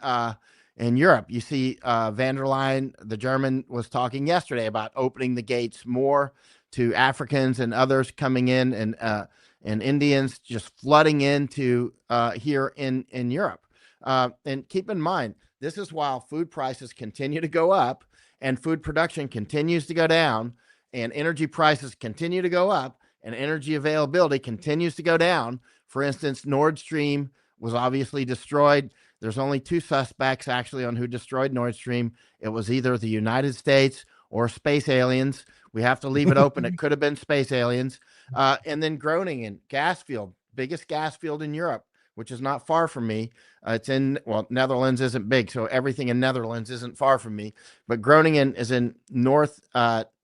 Speaker 3: Europe. You see van der Leyen, the German, was talking yesterday about opening the gates more to Africans and others coming in, and Indians just flooding into here in Europe. And keep in mind, this is while food prices continue to go up and food production continues to go down and energy prices continue to go up and energy availability continues to go down. For instance, Nord Stream was obviously destroyed. There's only 2 suspects actually on who destroyed Nord Stream. It was either the United States or space aliens. We have to leave it open. It could have been space aliens. And then Groningen gas field, biggest gas field in Europe, which is not far from me. It's in, well, Netherlands isn't big, so everything in Netherlands isn't far from me. But Groningen is in North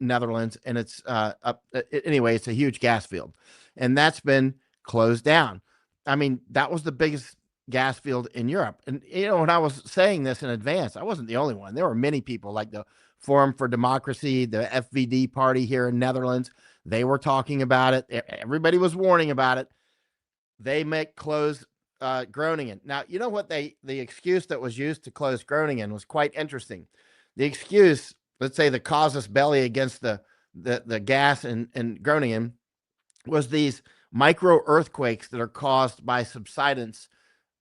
Speaker 3: Netherlands, and it's up. Anyway, it's a huge gas field, and that's been closed down. I mean, that was the biggest gas field in Europe. And, you know, when I was saying this in advance, I wasn't the only one. There were many people like the Forum for Democracy, the FVD party here in Netherlands. They were talking about it. Everybody was warning about it. They make close Groningen. Now, you know what the excuse that was used to close Groningen was quite interesting. The excuse, let's say the casus belli against the gas in Groningen, was these micro earthquakes that are caused by subsidence,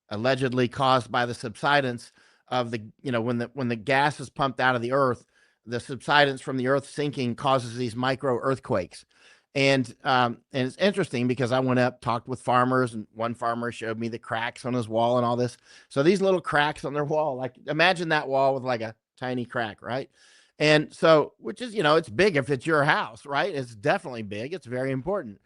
Speaker 3: allegedly caused by the subsidence of the, you know, when the gas is pumped out of the earth, the subsidence from the earth sinking causes these micro earthquakes. And it's interesting because I went up, talked with farmers, and one farmer showed me the cracks on his wall and all this. So these little cracks on their wall, like imagine that wall with like a tiny crack, right? And so, which is, you know, it's big if it's your house, right? It's definitely big. It's very important.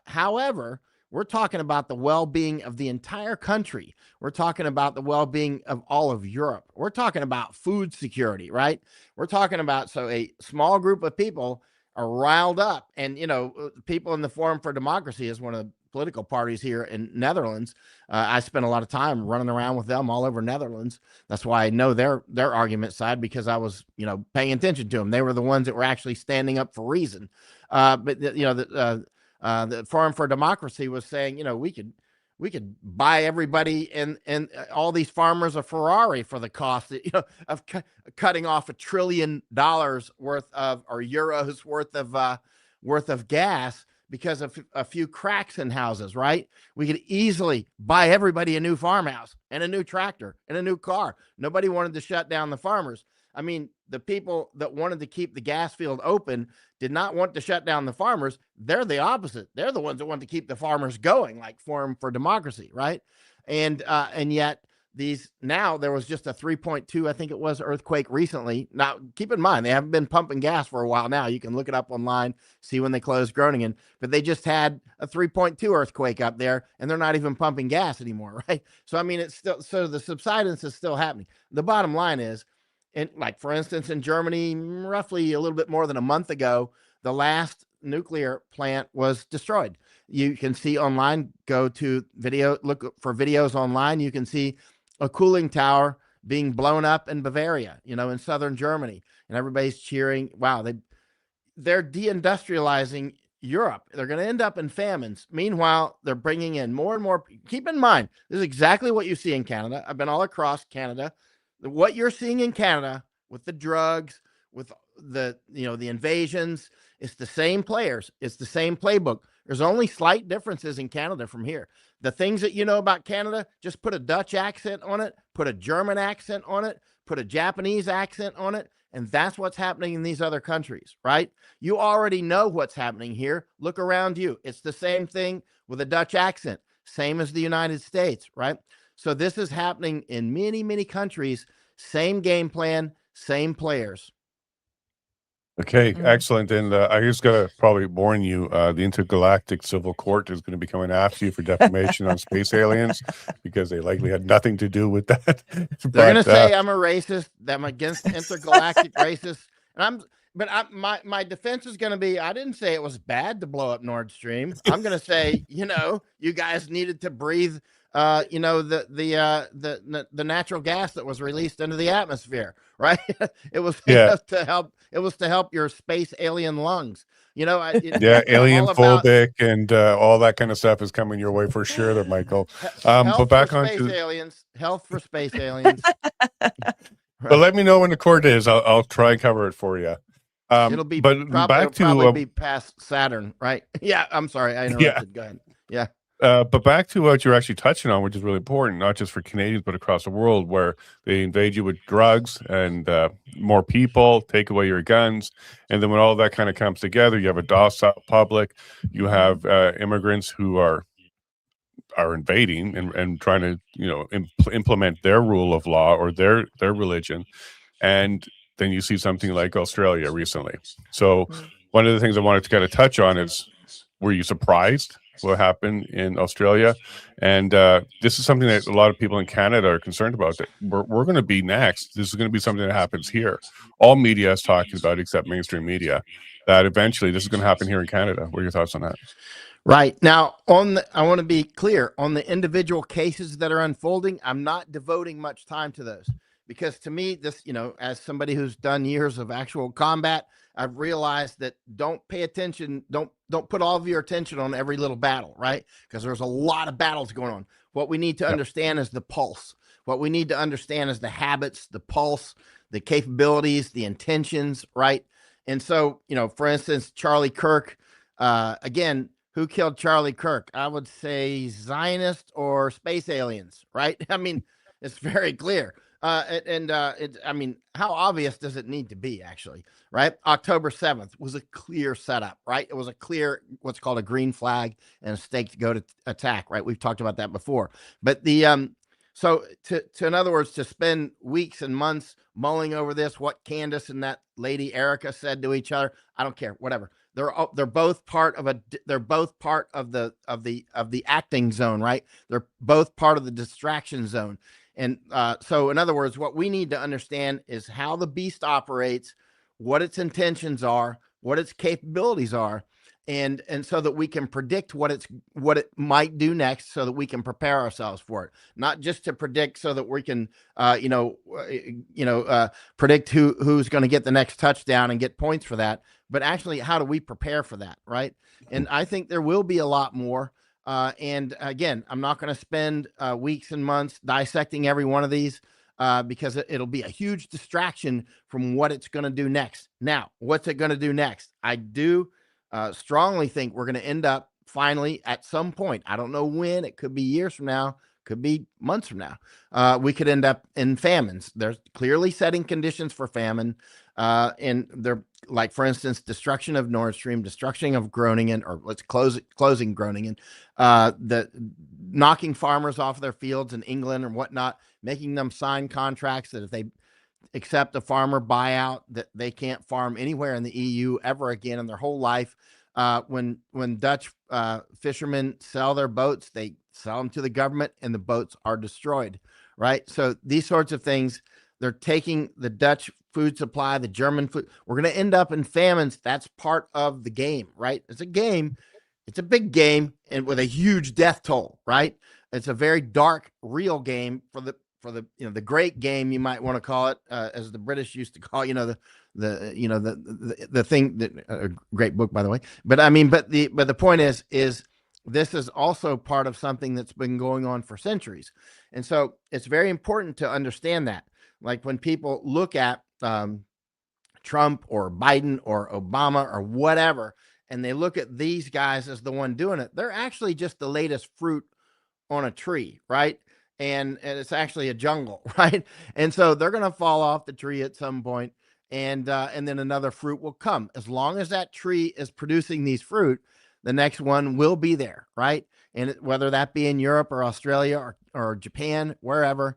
Speaker 3: However, we're talking about the well-being of the entire country. We're talking about the well-being of all of Europe. We're talking about food security, right? We're talking about, so a small group of people are riled up. And, you know, people in the Forum for Democracy is one of the political parties here in Netherlands. I spent a lot of time running around with them all over Netherlands. That's why I know their argument side, because I was, you know, paying attention to them. They were the ones that were actually standing up for reason. But, you know, the Forum for Democracy was saying, you know, we could buy everybody and all these farmers a Ferrari for the cost that, you know, of cutting off $1 trillion worth of, or euros worth of gas because of a few cracks in houses, right? We could easily buy everybody a new farmhouse and a new tractor and a new car. Nobody wanted to shut down the farmers. I mean, the people that wanted to keep the gas field open did not want to shut down the farmers. They're the opposite. They're the ones that want to keep the farmers going, like Forum for Democracy, right? And yet now there was just a 3.2, I think it was, earthquake recently. Now, keep in mind, they haven't been pumping gas for a while now. You can look it up online, see when they closed Groningen, but they just had a 3.2 earthquake up there, and they're not even pumping gas anymore, right? So, I mean, it's still, so the subsidence is still happening. The bottom line is, and like, for instance, in Germany, roughly a little bit more than a month ago, the last nuclear plant was destroyed. You can see online, go to video, look for videos online. You can see a cooling tower being blown up in Bavaria, you know, in southern Germany, and everybody's cheering. Wow, they're deindustrializing Europe. They're going to end up in famines. Meanwhile, they're bringing in more and more. Keep in mind, this is exactly what you see in Canada. I've been all across Canada. What you're seeing in Canada with the drugs, with the, you know, the invasions, it's the same players. It's the same playbook. There's only slight differences in Canada from here. The things that you know about Canada, just put a Dutch accent on it, put a German accent on it, put a Japanese accent on it, and that's what's happening in these other countries, right? You already know what's happening here. Look around you. It's the same thing with a Dutch accent, same as the United States, right? So this is happening in many, many countries. Same game plan, same players.
Speaker 2: Okay, excellent. And I just got to probably warn you, the Intergalactic Civil Court is going to be coming after you for defamation on space aliens, because they likely had nothing to do with that.
Speaker 3: They're going to say I'm a racist, that I'm against intergalactic racists. And my defense is going to be, I didn't say it was bad to blow up Nord Stream. I'm going to say, you know, you guys needed to breathe, you know, the natural gas that was released into the atmosphere, right? It was to help. It was to help your space alien lungs. You know,
Speaker 2: alien phobic and all that kind of stuff is coming your way for sure, there, Michael. But back on
Speaker 3: space aliens, health for space aliens.
Speaker 2: Right. But let me know when the court is. I'll try and cover it for you.
Speaker 3: It'll be, but probably be past Saturn, right? Yeah, I'm sorry, I interrupted. Go ahead. Yeah.
Speaker 2: But back to what you're actually touching on, which is really important, not just for Canadians, but across the world, where they invade you with drugs and more people, take away your guns. And then when all that kind of comes together, you have a docile public, you have immigrants who are invading and trying to, you know, implement their rule of law or their religion. And than you see something like Australia recently. So one of the things I wanted to kind of touch on is, were you surprised what happened in Australia? And this is something that a lot of people in Canada are concerned about, that we're going to be next. This is going to be something that happens here. All media is talking about, except mainstream media, that eventually this is going to happen here in Canada. What are your thoughts on that?
Speaker 3: Right. Now, I want to be clear on the individual cases that are unfolding. I'm not devoting much time to those, because to me, this, as somebody who's done years of actual combat, I've realized that don't pay attention. Don't put all of your attention on every little battle, right? Because there's a lot of battles going on. What we need to understand is the pulse. What we need to understand is the habits, the pulse, the capabilities, the intentions, right? And so, for instance, Charlie Kirk, again, who killed Charlie Kirk? I would say Zionists or space aliens, right? I mean, it's very clear. I mean, how obvious does it need to be, actually, right? October 7th was a clear setup, right? It was a clear, what's called a green flag and a stake to go to attack, right? We've talked about that before. But so in other words, to spend weeks and months mulling over this, what Candace and that lady Erica said to each other, I don't care, whatever. They're both part of the acting zone, right? They're both part of the distraction zone. And so in other words, what we need to understand is how the beast operates, what its intentions are, what its capabilities are, and so that we can predict what it might do next, so that we can prepare ourselves for it. Not just to predict so that we can predict who's going to get the next touchdown and get points for that, but actually, how do we prepare for that, right? And I think there will be a lot more. And again, I'm not going to spend weeks and months dissecting every one of these because it'll be a huge distraction from what it's going to do next. Now, what's it going to do next? I do strongly think we're going to end up finally at some point. I don't know when. It could be years from now, could be months from now. We could end up in famines. They're clearly setting conditions for famine. And they're, like, for instance, destruction of Nord Stream, destruction of Groningen, or closing Groningen, the knocking farmers off their fields in England or whatnot, making them sign contracts that if they accept a farmer buyout, that they can't farm anywhere in the EU ever again in their whole life. When Dutch fishermen sell their boats, they sell them to the government and the boats are destroyed, right? So these sorts of things, they're taking the Dutch food supply, the German food. We're going to end up in famines. That's part of the game, right? It's a game. It's a big game, and with a huge death toll, right? It's a very dark, real game for the great game, you might want to call it, as the British used to call, the thing that a great book, by the way. But I mean, but the point is this is also part of something that's been going on for centuries. And so it's very important to understand that. Like, when people look at Trump or Biden or Obama or whatever, and they look at these guys as the one doing it, they're actually just the latest fruit on a tree, right? And it's actually a jungle, right? And so they're going to fall off the tree at some point, and then another fruit will come. As long as that tree is producing these fruit, the next one will be there, right? And whether that be in Europe or Australia or Japan, wherever,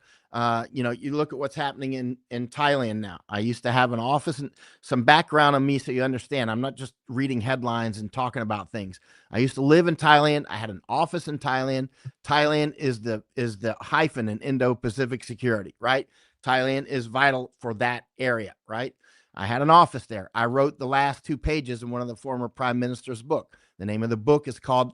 Speaker 3: you look at what's happening in Thailand now. I used to have an office, and some background on me so you understand. I'm not just reading headlines and talking about things. I used to live in Thailand. I had an office in Thailand. Thailand is the hyphen in Indo-Pacific security, right? Thailand is vital for that area, right? I had an office there. I wrote the last 2 pages in one of the former prime minister's book. The name of the book is called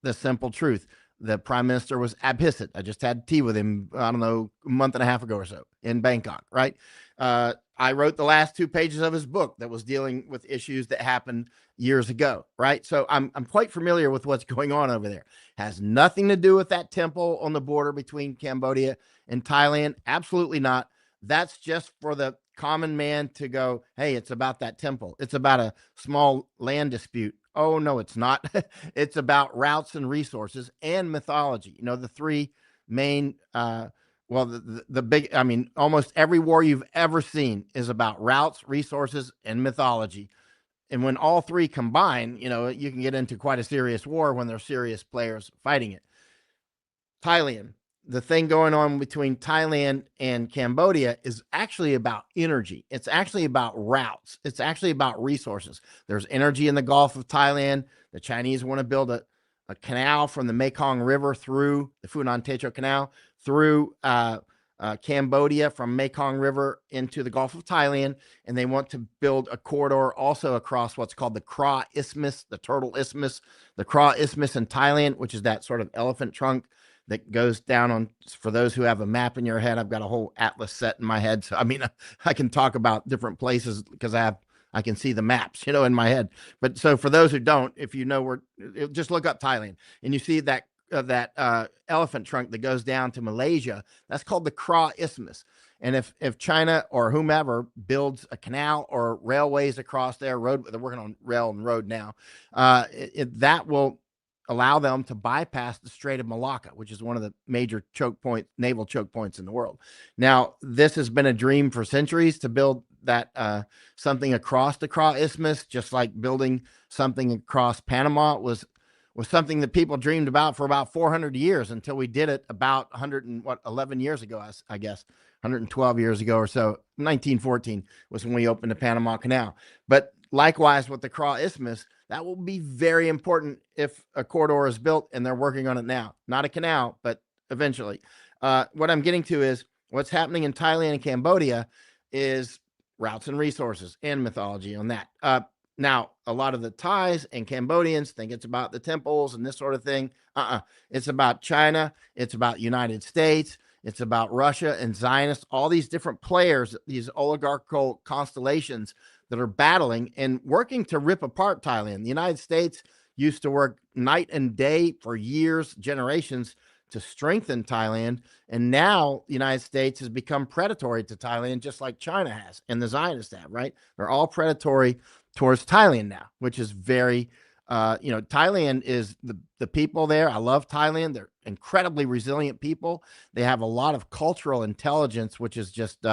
Speaker 3: The Simple Truth. The prime minister was Abhisit. I just had tea with him, I don't know, a month and a half ago or so in Bangkok, right? I wrote the last 2 pages of his book that was dealing with issues that happened years ago, right? So I'm quite familiar with what's going on over there. Has nothing to do with that temple on the border between Cambodia and Thailand. Absolutely not. That's just for the common man to go, hey, it's about that temple. It's about a small land dispute. Oh, no, it's not. It's about routes and resources and mythology. The 3 main, the big, I mean, almost every war you've ever seen is about routes, resources, and mythology. And when all 3 combine, you can get into quite a serious war when there's serious players fighting it. Thailand, the thing going on between Thailand and Cambodia is actually about energy. It's actually about routes. It's actually about resources. There's energy in the Gulf of Thailand. The Chinese want to build a canal from the Mekong River through the Funan Techo Canal through Cambodia from Mekong River into the Gulf of Thailand, and they want to build a corridor also across what's called the Kra Isthmus, the Turtle Isthmus, the Kra Isthmus in Thailand, which is that sort of elephant trunk that goes down on. For those who have a map in your head, I've got a whole atlas set in my head, so I mean, I can talk about different places because I can see the maps, in my head. But so for those who don't, if you know where, just look up Thailand and you see that elephant trunk that goes down to Malaysia. That's called the Kra Isthmus. And if China or whomever builds a canal or railways across their road, they're working on rail and road now, that will allow them to bypass the Strait of Malacca, which is one of the major naval choke points in the world. Now, this has been a dream for centuries to build that something across the Kra Isthmus, just like building something across Panama was something that people dreamed about for about 400 years until we did it about 11 years ago, I guess, 112 years ago or so. 1914 was when we opened the Panama Canal. But likewise with the Kra Isthmus, that will be very important if a corridor is built, and they're working on it now. Not a canal, but eventually. What I'm getting to is what's happening in Thailand and Cambodia is routes and resources and mythology on that. Now, a lot of the Thais and Cambodians think it's about the temples and this sort of thing. It's about China. It's about United States. It's about Russia and Zionists, all these different players, these oligarchical constellations that are battling and working to rip apart Thailand. The United States used to work night and day for years, generations, to strengthen Thailand. And now the United States has become predatory to Thailand, just like China has and the Zionists have, right? They're all predatory towards Thailand now, which is very, Thailand is the people there. I love Thailand. They're incredibly resilient people. They have a lot of cultural intelligence, which is just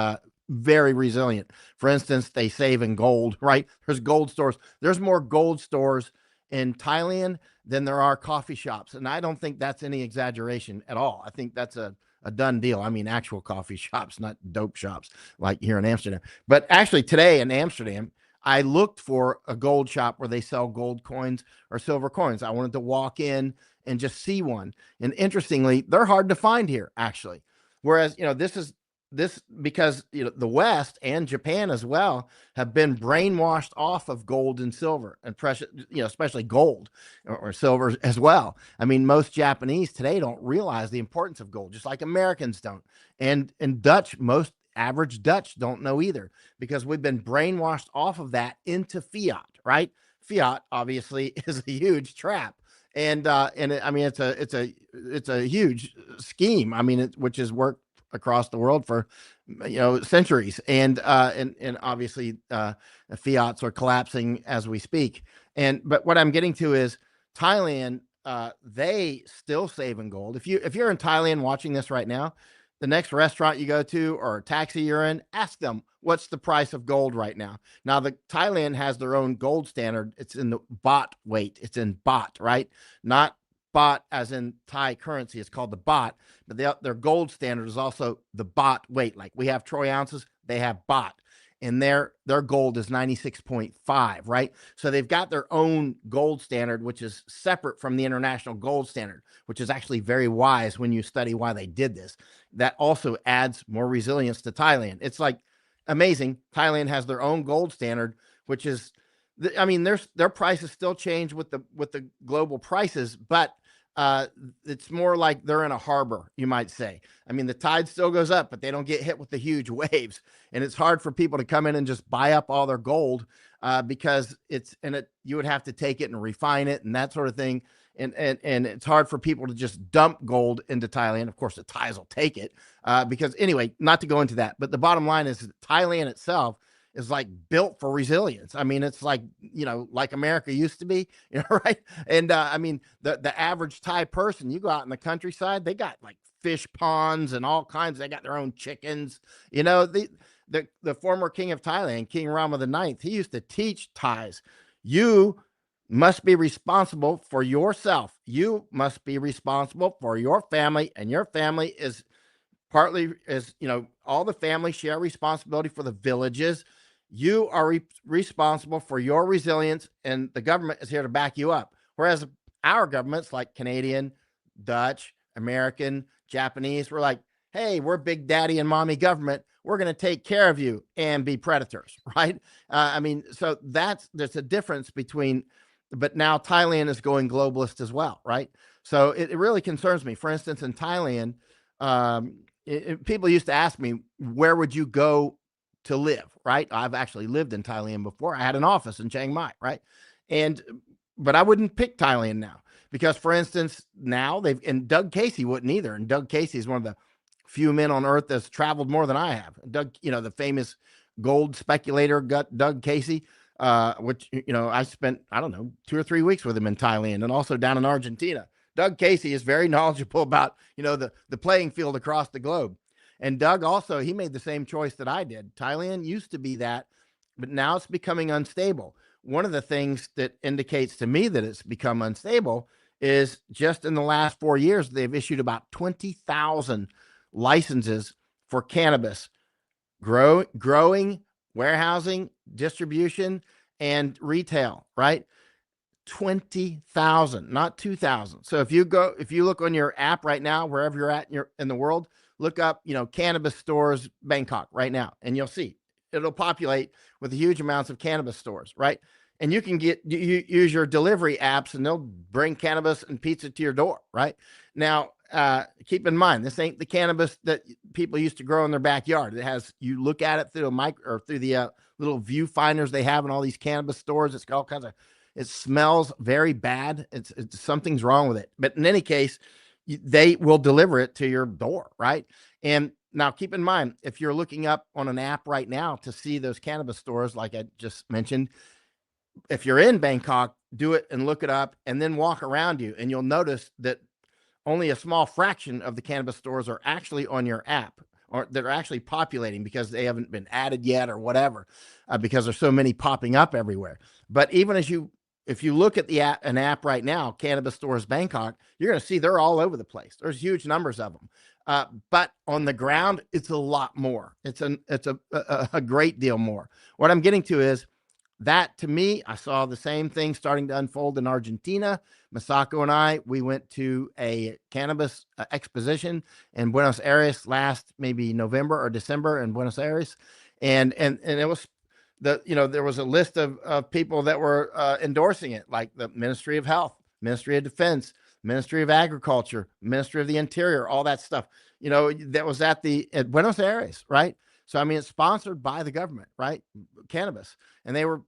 Speaker 3: very resilient. For instance, they save in gold, right? There's gold stores. There's more gold stores in Thailand than there are coffee shops. And I don't think that's any exaggeration at all. I think that's a done deal. I mean, actual coffee shops, not dope shops like here in Amsterdam. But actually today in Amsterdam, I looked for a gold shop where they sell gold coins or silver coins. I wanted to walk in and just see one. And interestingly, they're hard to find here, actually. Whereas, this because the West and Japan as well have been brainwashed off of gold and silver and precious, especially gold or silver as well. I mean, most Japanese today don't realize the importance of gold, just like Americans don't. And most average Dutch don't know either, because we've been brainwashed off of that into fiat, right? Fiat obviously is a huge trap. And it's a huge scheme. I mean, which has worked across the world for centuries, and obviously fiats are collapsing as we speak. But what I'm getting to is Thailand, they still save in gold. If you're in Thailand watching this right now, the next restaurant you go to or taxi you're in, ask them what's the price of gold right now. Now, Thailand has their own gold standard. It's in the baht weight. It's in baht, right? Not baht as in Thai currency. It's called the baht, but their gold standard is also the baht weight. Like we have troy ounces, they have baht, and their gold is 96.5, right? So they've got their own gold standard, which is separate from the international gold standard, which is actually very wise when you study why they did this. That also adds more resilience to Thailand. It's like amazing. Thailand has their own gold standard, which is, I mean, their prices still change with the global prices, but it's more like they're in a harbor, you might say. I mean, the tide still goes up, but they don't get hit with the huge waves. And it's hard for people to come in and just buy up all their gold because you would have to take it and refine it and that sort of thing. And it's hard for people to just dump gold into Thailand. Of course, the Thais will take it because anyway, not to go into that. But the bottom line is that Thailand itself is like built for resilience. I mean, it's like, like America used to be, right? And I mean, the average Thai person, you go out in the countryside, they got like fish ponds and all kinds. They got their own chickens. The former king of Thailand, King Rama IX, he used to teach Thais, you must be responsible for yourself. You must be responsible for your family, and your family is partly, is, all the families share responsibility for the villages. You are responsible for your resilience, and the government is here to back you up. Whereas our governments, like Canadian, Dutch, American, Japanese, we're like, hey, we're big daddy and mommy government. We're going to take care of you and be predators, right? So there's a difference between, but now Thailand is going globalist as well, right? So it really concerns me. For instance, in Thailand, people used to ask me, where would you go to live, right? I've actually lived in Thailand before. I had an office in Chiang Mai, right? But I wouldn't pick Thailand now because, for instance, now and Doug Casey wouldn't either. And Doug Casey is one of the few men on earth that's traveled more than I have. Doug, the famous gold speculator, Doug Casey, which, I spent, I don't know, 2 or 3 weeks with him in Thailand and also down in Argentina. Doug Casey is very knowledgeable about, the playing field across the globe. And Doug also, he made the same choice that I did. Thailand used to be that, but now it's becoming unstable. One of the things that indicates to me that it's become unstable is just in the last 4 years, they've issued about 20,000 licenses for cannabis, growing, warehousing, distribution, and retail, right? 20,000, not 2,000. So if you look on your app right now, wherever you're at in the world, look up, cannabis stores, Bangkok right now, and you'll see it'll populate with huge amounts of cannabis stores, right? And you can use your delivery apps and they'll bring cannabis and pizza to your door, right? Now, keep in mind, this ain't the cannabis that people used to grow in their backyard. You look at it through through the little viewfinders they have in all these cannabis stores. It's got all kinds of, it smells very bad. It's something's wrong with it. But in any case, they will deliver it to your door, right? And now keep in mind, if you're looking up on an app right now to see those cannabis stores, like I just mentioned, if you're in Bangkok, do it and look it up and then walk around you, and you'll notice that only a small fraction of the cannabis stores are actually on your app, or they're actually populating because they haven't been added yet or whatever, because there's so many popping up everywhere. But even if you look at an app right now, Cannabis Stores Bangkok, you're going to see they're all over the place. There's huge numbers of them. But on the ground, it's a lot more. It's a great deal more. What I'm getting to is that, to me, I saw the same thing starting to unfold in Argentina. Masako and I, we went to a cannabis exposition in Buenos Aires last maybe November or December in Buenos Aires. And it was there was a list of people that were endorsing it, like the Ministry of Health, Ministry of Defense, Ministry of Agriculture, Ministry of the Interior, all that stuff, that was at Buenos Aires, right? So, it's sponsored by the government, right? Cannabis. And they were,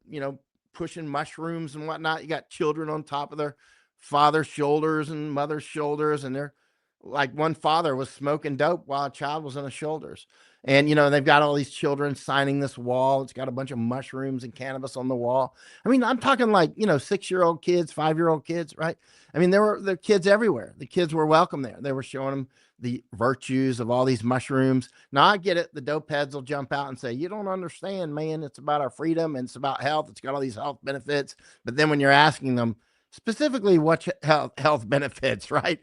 Speaker 3: pushing mushrooms and whatnot. You got children on top of their father's shoulders and mother's shoulders. And they're like, one father was smoking dope while a child was on his shoulders. And, they've got all these children signing this wall. It's got a bunch of mushrooms and cannabis on the wall. I'm talking like, 6-year-old kids, 5-year-old kids, right? There were kids everywhere. The kids were welcome there. They were showing them the virtues of all these mushrooms. Now, I get it. The dope heads will jump out and say, you don't understand, man. It's about our freedom and it's about health. It's got all these health benefits. But then when you're asking them specifically what health benefits, right?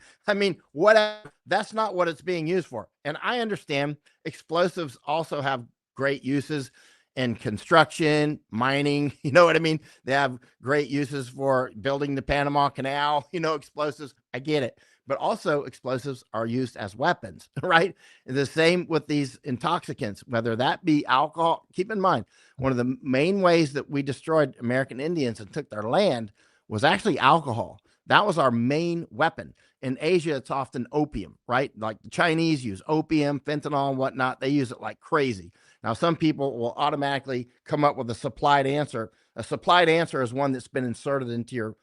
Speaker 3: Whatever. That's not what it's being used for. And I understand explosives also have great uses in construction, mining, you know what I mean? They have great uses for building the Panama Canal, explosives. I get it. But also explosives are used as weapons, right? The same with these intoxicants, whether that be alcohol. Keep in mind, one of the main ways that we destroyed American Indians and took their land was actually alcohol. That was our main weapon. In Asia, it's often opium, right? Like the Chinese use opium, fentanyl, and whatnot. They use it like crazy. Now, some people will automatically come up with a supplied answer. A supplied answer is one that's been inserted into your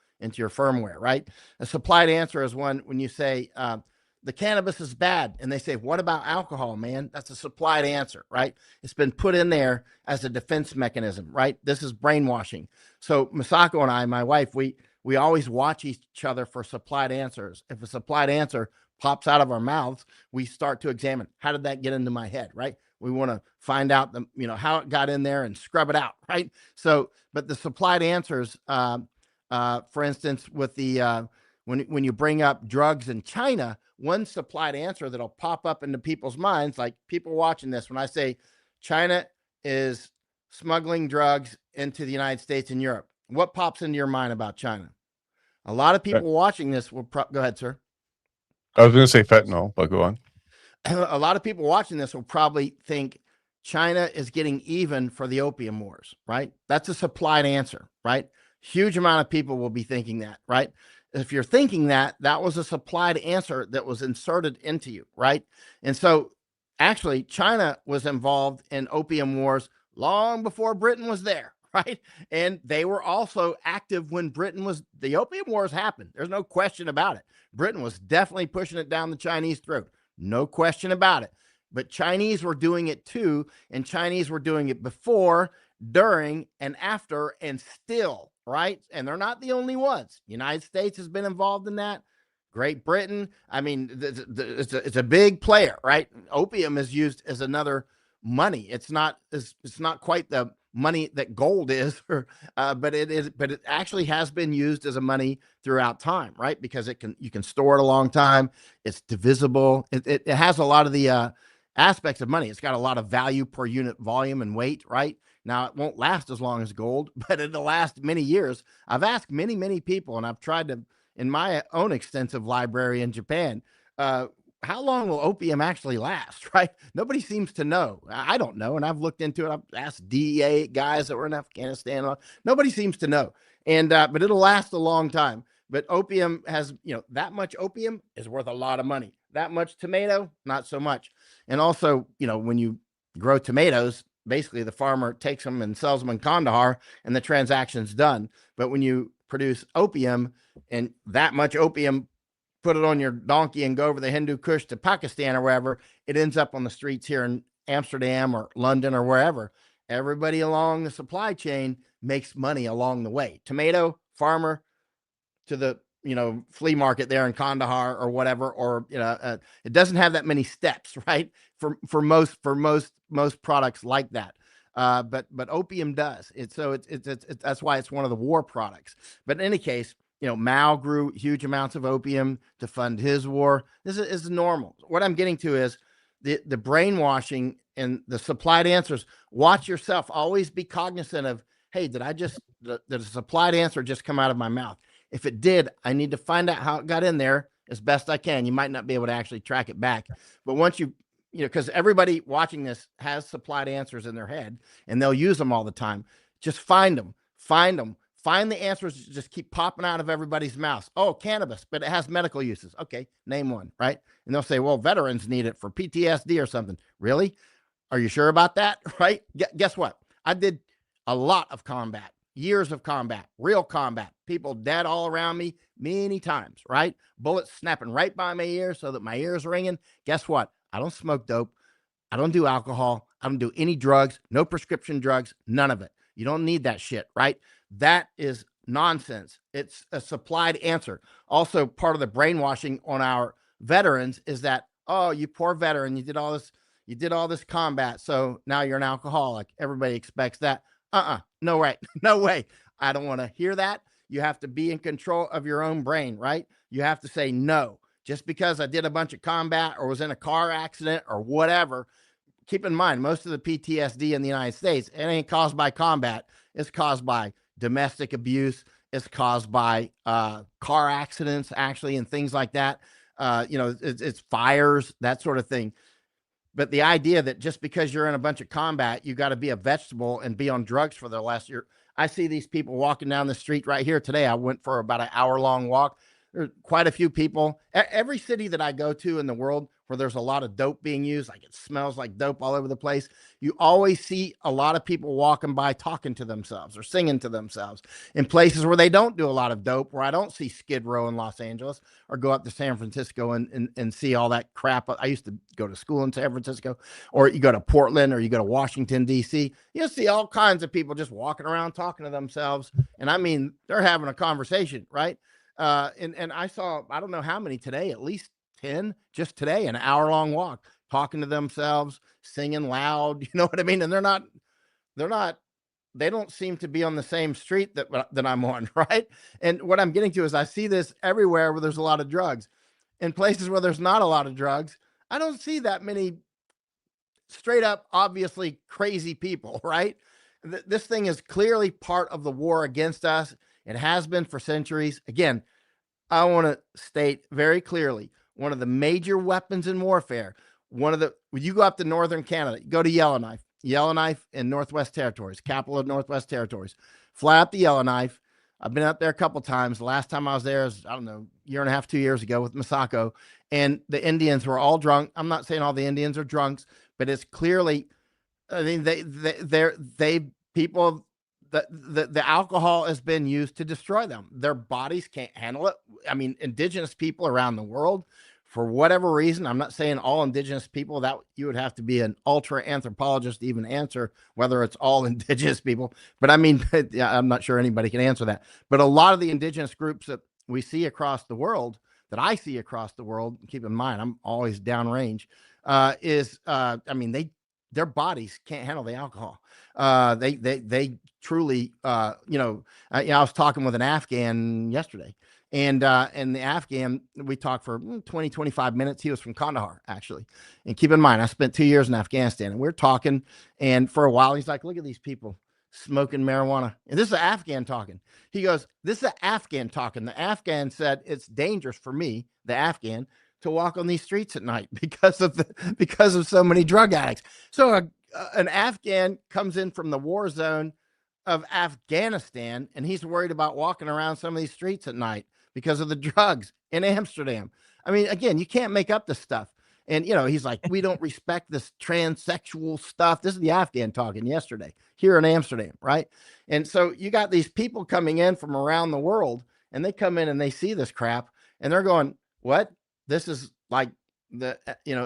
Speaker 3: firmware, right? A supplied answer is one when you say the cannabis is bad, and they say, what about alcohol, man? That's a supplied answer, right? It's been put in there as a defense mechanism, right? This is brainwashing. So Masako and I, my wife, we always watch each other for supplied answers. If a supplied answer pops out of our mouths, we start to examine, how did that get into my head, right? We want to find out how it got in there and scrub it out, right? So, but the supplied answers, For instance, with the when you bring up drugs in China, one supplied answer that'll pop up into people's minds, like people watching this, when I say China is smuggling drugs into the United States and Europe, what pops into your mind about China? A lot of people watching this will go ahead, sir.
Speaker 2: I was going to say fentanyl, but go on.
Speaker 3: A lot of people watching this will probably think China is getting even for the opium wars, right? That's a supplied answer, right? Huge amount of people will be thinking that, right? If you're thinking that, that was a supplied answer that was inserted into you, right? And so actually, China was involved in opium wars long before Britain was there, right? And they were also active when Britain was, the opium wars happened. There's no question about it. Britain was definitely pushing it down the Chinese throat. No question about it. But Chinese were doing it too, and Chinese were doing it before, during, and after, and still, right? And they're not the only ones. United States has been involved in that. Great Britain. I mean, it's a big player, right? Opium is used as another money. It's not quite the money that gold is, but it is. But it actually has been used as a money throughout time, right? Because you can store it a long time. It's divisible. It has a lot of the aspects of money. It's got a lot of value per unit volume and weight, right? Now, it won't last as long as gold, but it'll last many years. I've asked many people, and I've tried to, in my own extensive library in Japan, how long will opium actually last, right? Nobody seems to know. I don't know, and I've looked into it. I've asked DEA guys that were in Afghanistan. Nobody seems to know, and but it'll last a long time. But opium has, that much opium is worth a lot of money. That much tomato, not so much. And also, when you grow tomatoes, basically the farmer takes them and sells them in Kandahar and the transaction's done. But when you produce opium and that much opium, put it on your donkey and go over the Hindu Kush to Pakistan or wherever, it ends up on the streets here in Amsterdam or London or wherever. Everybody along the supply chain makes money along the way. Tomato, farmer, to the flea market there in Kandahar or whatever, or it doesn't have that many steps, right? For most products like that, but opium does. It's that's why it's one of the war products. But in any case, Mao grew huge amounts of opium to fund his war. This is normal. What I'm getting to is the brainwashing and the supplied answers. Watch yourself. Always be cognizant of, hey, did a supplied answer just come out of my mouth? If it did, I need to find out how it got in there as best I can. You might not be able to actually track it back, but once because everybody watching this has supplied answers in their head and they'll use them all the time. Just find them, find the answers. Just keep popping out of everybody's mouth. Oh, cannabis, but it has medical uses. Okay, name one, right? And they'll say, well, veterans need it for PTSD or something. Really? Are you sure about that? Right? Guess what? I did a lot of combat. Years of combat, real combat, people dead all around me many times, right? Bullets snapping right by my ear so that my ears ringing. Guess what? I don't smoke dope. I don't do alcohol. I don't do any drugs, no prescription drugs, none of it. You don't need that shit, right? That is nonsense. It's a supplied answer. Also, part of the brainwashing on our veterans is that, oh, you poor veteran, you did all this combat, so now you're an alcoholic. Everybody expects that. No way. No way. I don't want to hear that. You have to be in control of your own brain, right? You have to say no. Just because I did a bunch of combat or was in a car accident or whatever, keep in mind, most of the PTSD in the United States, it ain't caused by combat. It's caused by domestic abuse. It's caused by car accidents, actually, and things like that. It's fires, that sort of thing. But the idea that just because you're in a bunch of combat, you got to be a vegetable and be on drugs for the last year. I see these people walking down the street right here today. I went for about an hour-long walk. There's quite a few people. Every city that I go to in the world where there's a lot of dope being used, like it smells like dope all over the place, you always see a lot of people walking by talking to themselves or singing to themselves. In places where they don't do a lot of dope, where I don't see Skid Row in Los Angeles or go up to San Francisco and see all that crap. I used to go to school in San Francisco, or you go to Portland or you go to Washington, D.C. You'll see all kinds of people just walking around talking to themselves. And I mean, they're having a conversation, right? And I saw, I don't know how many today, at least 10 just today, an hour-long walk, talking to themselves, singing loud, you know what I mean? And they're not don't seem to be on the same street that I'm on, right? And what I'm getting to is I see this everywhere where there's a lot of drugs. In places where there's not a lot of drugs, I don't see that many straight up, obviously crazy people, right? This thing is clearly part of the war against us. It has been for centuries. Again, I want to state very clearly, one of the major weapons in warfare, when you go up to northern Canada, go to Yellowknife in Northwest Territories, capital of Northwest Territories, fly up to Yellowknife. I've been up there a couple times. The last time I was there is, I don't know, year and a half, 2 years ago with Masako, and the Indians were all drunk. I'm not saying all the Indians are drunks, but it's clearly, I mean, the alcohol has been used to destroy them. Their bodies can't handle it. I mean, indigenous people around the world, for whatever reason, I'm not saying all indigenous people, that you would have to be an ultra anthropologist to even answer whether it's all indigenous people. But I mean, I'm not sure anybody can answer that. But a lot of the indigenous groups that we see across the world, that I see across the world, keep in mind, I'm always downrange, I mean, their bodies can't handle the alcohol. They truly, I was talking with an Afghan yesterday, and the Afghan, we talked for 20, 25 minutes. He was from Kandahar, actually. And keep in mind, I spent 2 years in Afghanistan, and we're talking, and for a while, he's like, look at these people smoking marijuana. And this is an Afghan talking. He goes, this is an Afghan talking. The Afghan said, it's dangerous for me, the Afghan, to walk on these streets at night because of so many drug addicts. So an Afghan comes in from the war zone of Afghanistan, and he's worried about walking around some of these streets at night because of the drugs in Amsterdam. I mean, again, you can't make up this stuff. And, he's like, we don't respect this transsexual stuff. This is the Afghan talking yesterday here in Amsterdam, right? And so you got these people coming in from around the world, and they come in and they see this crap, and they're going, what? This is like the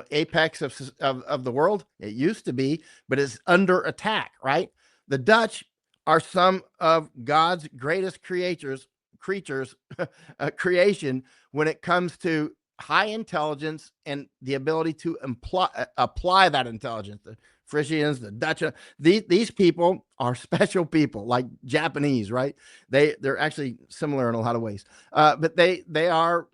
Speaker 3: apex of the world. It used to be, but it's under attack, right? The Dutch are some of God's greatest creatures creation when it comes to high intelligence and the ability to apply that intelligence. The Frisians, the Dutch, these people are special people, like Japanese, right? They're actually similar in a lot of ways, but they are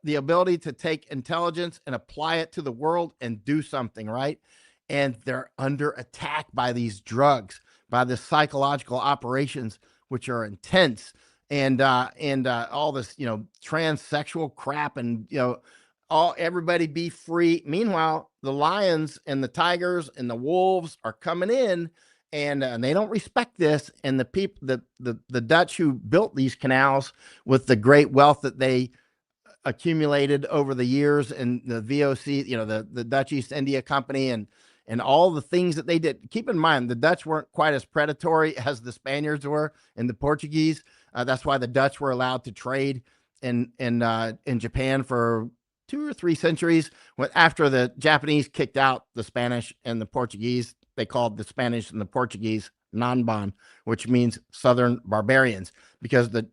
Speaker 3: the ability to take intelligence and apply it to the world and do something, right? And they're under attack by these drugs, by the psychological operations, which are intense, and all this, transsexual crap, and everybody be free. Meanwhile, the lions and the tigers and the wolves are coming in, and they don't respect this. And the people, the Dutch who built these canals with the great wealth that they accumulated over the years, and the VOC, the Dutch East India Company, and all the things that they did. Keep in mind, the Dutch weren't quite as predatory as the Spaniards were and the Portuguese. That's why the Dutch were allowed to trade in Japan for 2 or 3 centuries. After the Japanese kicked out the Spanish and the Portuguese, they called the Spanish and the Portuguese Nanban, which means Southern barbarians, because the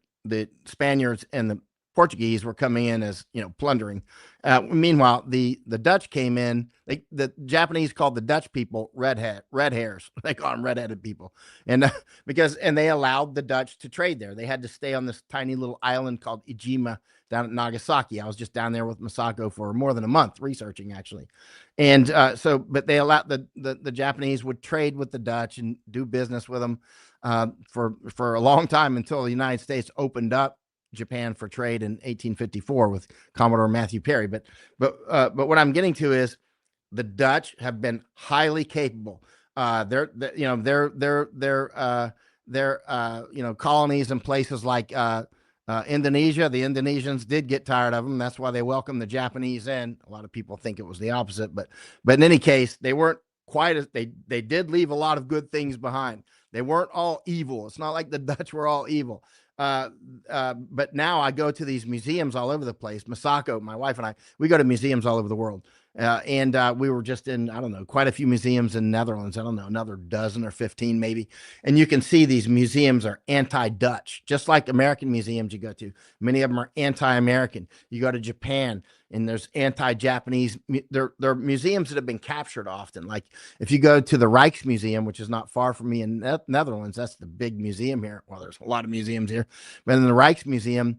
Speaker 3: Spaniards and the Portuguese were coming in as, plundering. Meanwhile, the Dutch came in. The Japanese called the Dutch people red hairs. They call them redheaded people, and they allowed the Dutch to trade there. They had to stay on this tiny little island called Ijima down at Nagasaki. I was just down there with Masako for more than a month researching, actually, and but they allowed the Japanese would trade with the Dutch and do business with them for a long time, until the United States opened up Japan for trade in 1854 with Commodore Matthew Perry. But what I'm getting to is the Dutch have been highly capable. Their colonies in places like Indonesia. The Indonesians did get tired of them. That's why they welcomed the Japanese in. A lot of people think it was the opposite, but in any case, they weren't quite as they did leave a lot of good things behind. They weren't all evil. It's not like the Dutch were all evil. But now I go to these museums all over the place. Masako, my wife, and I, we go to museums all over the world. And we were just in, I don't know, quite a few museums in Netherlands. I don't know, another dozen or 15 maybe. And you can see these museums are anti-Dutch, just like American museums you go to. Many of them are anti-American. You go to Japan and there's anti-Japanese. They're museums that have been captured often. Like if you go to the Rijksmuseum, which is not far from me in Netherlands, that's the big museum here. Well, there's a lot of museums here, but in the Rijksmuseum,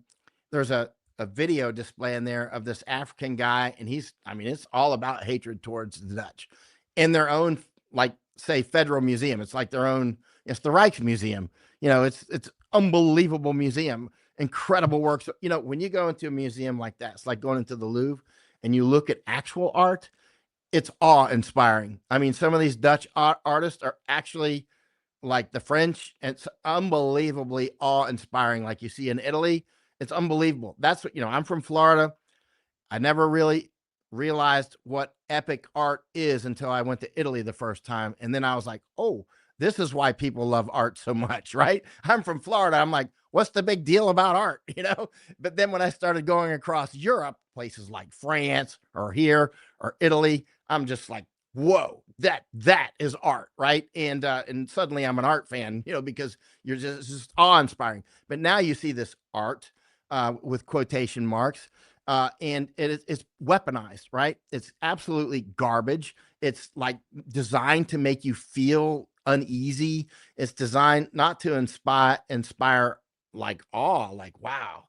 Speaker 3: there's a video display in there of this African guy. And it's all about hatred towards the Dutch in their own, like, say, federal museum. It's like their own, it's the Rijksmuseum. It's unbelievable museum, incredible works. When you go into a museum like that, it's like going into the Louvre and you look at actual art, it's awe-inspiring. Some of these Dutch artists are actually like the French. It's unbelievably awe-inspiring. Like you see in Italy, it's unbelievable. That's what, I'm from Florida. I never really realized what epic art is until I went to Italy the first time. And then I was like, oh, this is why people love art so much, right? I'm from Florida. I'm like, what's the big deal about art? But then when I started going across Europe, places like France or here or Italy, I'm just like, whoa, that is art, right? And suddenly I'm an art fan, because you're just awe-inspiring. But now you see this art with quotation marks, and it's weaponized, right? It's absolutely garbage. It's like designed to make you feel uneasy. It's designed not to inspire like awe, like wow.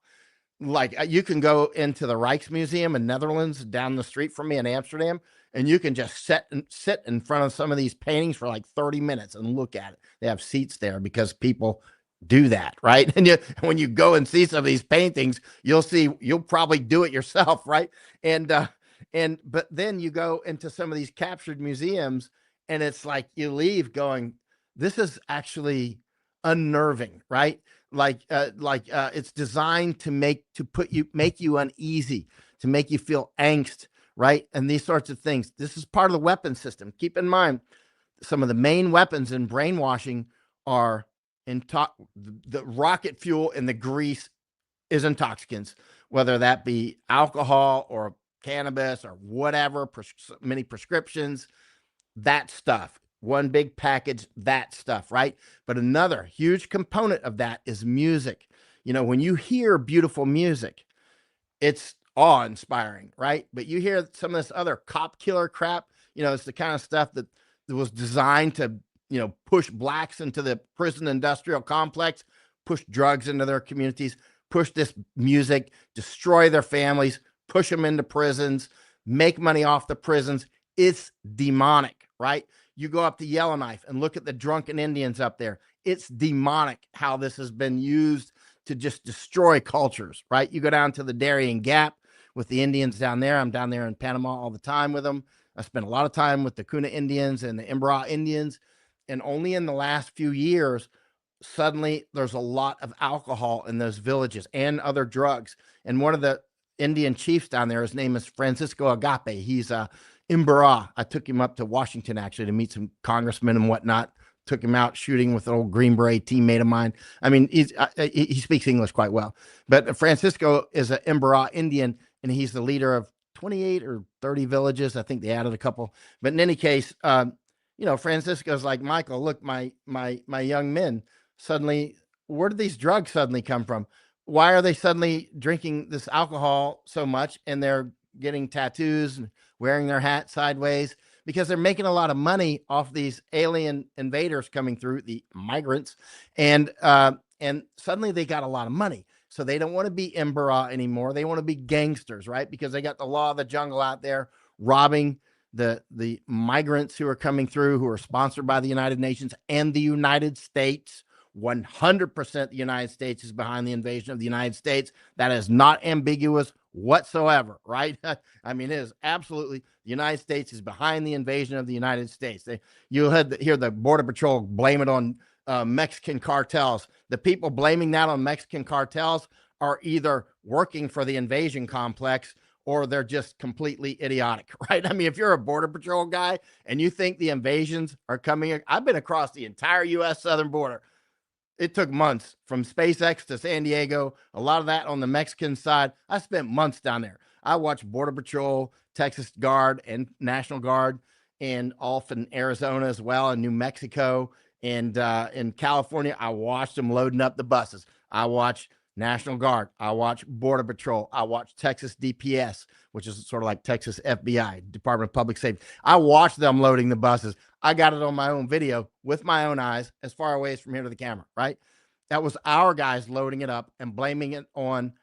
Speaker 3: Like you can go into the Rijksmuseum in Netherlands down the street from me in Amsterdam, and you can just sit in front of some of these paintings for like 30 minutes and look at it. They have seats there because people do that, right? And when you go and see some of these paintings, you'll probably do it yourself, right? But then you go into some of these captured museums, and it's like you leave going, this is actually unnerving, right? It's designed to make you uneasy, to make you feel angst, right? And these sorts of things. This is part of the weapon system. Keep in mind, some of the main weapons in brainwashing are the rocket fuel and the grease is intoxicants, whether that be alcohol or cannabis or whatever, many prescriptions, that stuff. One big package, that stuff, right? But another huge component of that is music. When you hear beautiful music, it's awe-inspiring, right? But you hear some of this other cop killer crap, it's the kind of stuff that was designed to, push blacks into the prison industrial complex, push drugs into their communities, push this music, destroy their families, push them into prisons, make money off the prisons. It's demonic, right? You go up to Yellowknife and look at the drunken Indians up there. It's demonic how this has been used to just destroy cultures, right? You go down to the Darien Gap with the Indians down there. I'm down there in Panama all the time with them. I spent a lot of time with the Kuna Indians and the Imbra Indians. And only in the last few years, suddenly there's a lot of alcohol in those villages and other drugs. And one of the Indian chiefs down there, his name is Francisco Agape. He's a Imbra. I took him up to Washington actually to meet some congressmen and whatnot. Took him out shooting with an old Green Beret teammate of mine. He speaks English quite well. But Francisco is an Imbra Indian, and he's the leader of 28 or 30 villages. I think they added a couple. But in any case, Francisco's like, Michael, look, my young men suddenly, where did these drugs suddenly come from? Why are they suddenly drinking this alcohol so much and they're getting tattoos and wearing their hat sideways? Because they're making a lot of money off these alien invaders coming through, the migrants, and suddenly they got a lot of money. So they don't want to be Imbara anymore. They want to be gangsters, right? Because they got the law of the jungle out there robbing the migrants who are coming through, who are sponsored by the United Nations and the United States. 100% the United States is behind the invasion of the United States. That is not ambiguous whatsoever, right? It is absolutely, the United States is behind the invasion of the United States. You'll hear the Border Patrol blame it on Mexican cartels. The people blaming that on Mexican cartels are either working for the invasion complex or they're just completely idiotic, right? If you're a Border Patrol guy and you think the invasions are coming, I've been across the entire U.S. southern border. It took months from SpaceX to San Diego, a lot of that on the Mexican side. I spent months down there. I watch Border Patrol, Texas Guard, and National Guard, and off in Arizona as well, and New Mexico, and in California. I watched them loading up the buses. I watch National Guard. I watch Border Patrol. I watch Texas DPS, which is sort of like Texas FBI, Department of Public Safety. I watched them loading the buses. I got it on my own video with my own eyes, as far away as from here to the camera, right? That was our guys loading it up and blaming it on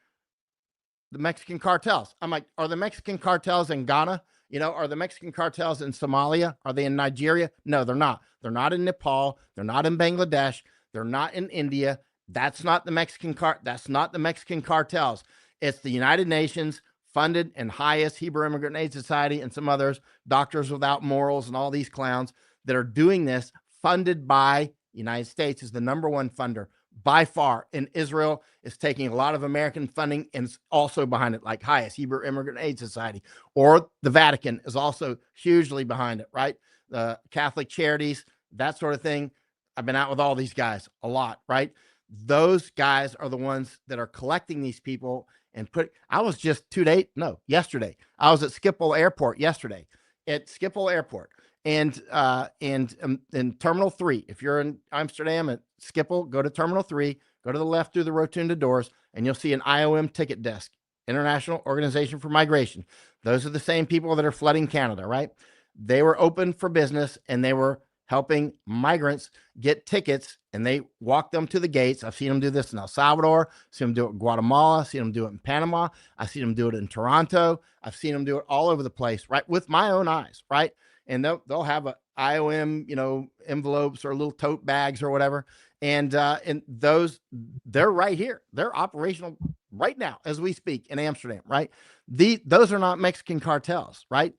Speaker 3: the Mexican cartels. I'm like, are the Mexican cartels in Ghana? Are the Mexican cartels in Somalia? Are they in Nigeria? No, they're not. They're not in Nepal. They're not in Bangladesh. They're not in India. That's not the Mexican cartels. It's the United Nations funded and highest Hebrew Immigrant Aid Society and some others, Doctors Without Morals and all these clowns that are doing this, funded by United States is the number one funder by far. And Israel is taking a lot of American funding and is also behind it, like highest Hebrew Immigrant Aid Society, or the Vatican is also hugely behind it, right? The Catholic Charities, that sort of thing. I've been out with all these guys a lot, right? Those guys are the ones that are collecting these people and I was just yesterday. I was at Schiphol Airport yesterday, and in Terminal 3. If you're in Amsterdam at Schiphol, go to Terminal 3, go to the left through the rotunda doors, and you'll see an IOM ticket desk, International Organization for Migration. Those are the same people that are flooding Canada, right? They were open for business, and they were helping migrants get tickets, and they walk them to the gates. I've seen them do this in El Salvador, seen them do it in Guatemala, seen them do it in Panama. I've seen them do it in Toronto. I've seen them do it all over the place, right? With my own eyes, right? And they'll have a IOM, envelopes or little tote bags or whatever. And those, they're right here. They're operational right now as we speak in Amsterdam, right? Those are not Mexican cartels, right?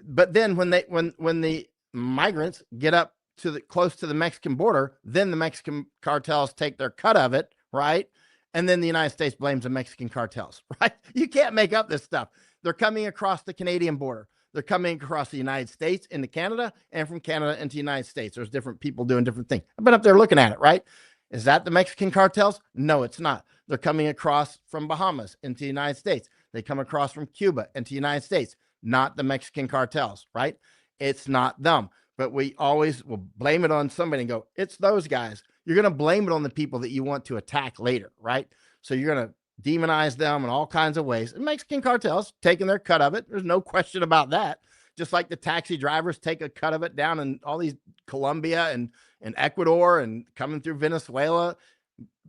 Speaker 3: But then when the migrants get up to close to the Mexican border, then the Mexican cartels take their cut of it, right? And then the United States blames the Mexican cartels, right? You can't make up this stuff. They're coming across the Canadian border. They're coming across the United States into Canada, and from Canada into the United States. There's different people doing different things. I've been up there looking at it, right? Is that the Mexican cartels? No, it's not. They're coming across from Bahamas into the United States. They come across from Cuba into the United States. Not the Mexican cartels, right? It's not them. But we always will blame it on somebody and go, it's those guys. You're going to blame it on the people that you want to attack later, right? So you're going to demonize them in all kinds of ways. And Mexican cartels taking their cut of it. There's no question about that. Just like the taxi drivers take a cut of it down in all these Colombia and Ecuador and coming through Venezuela,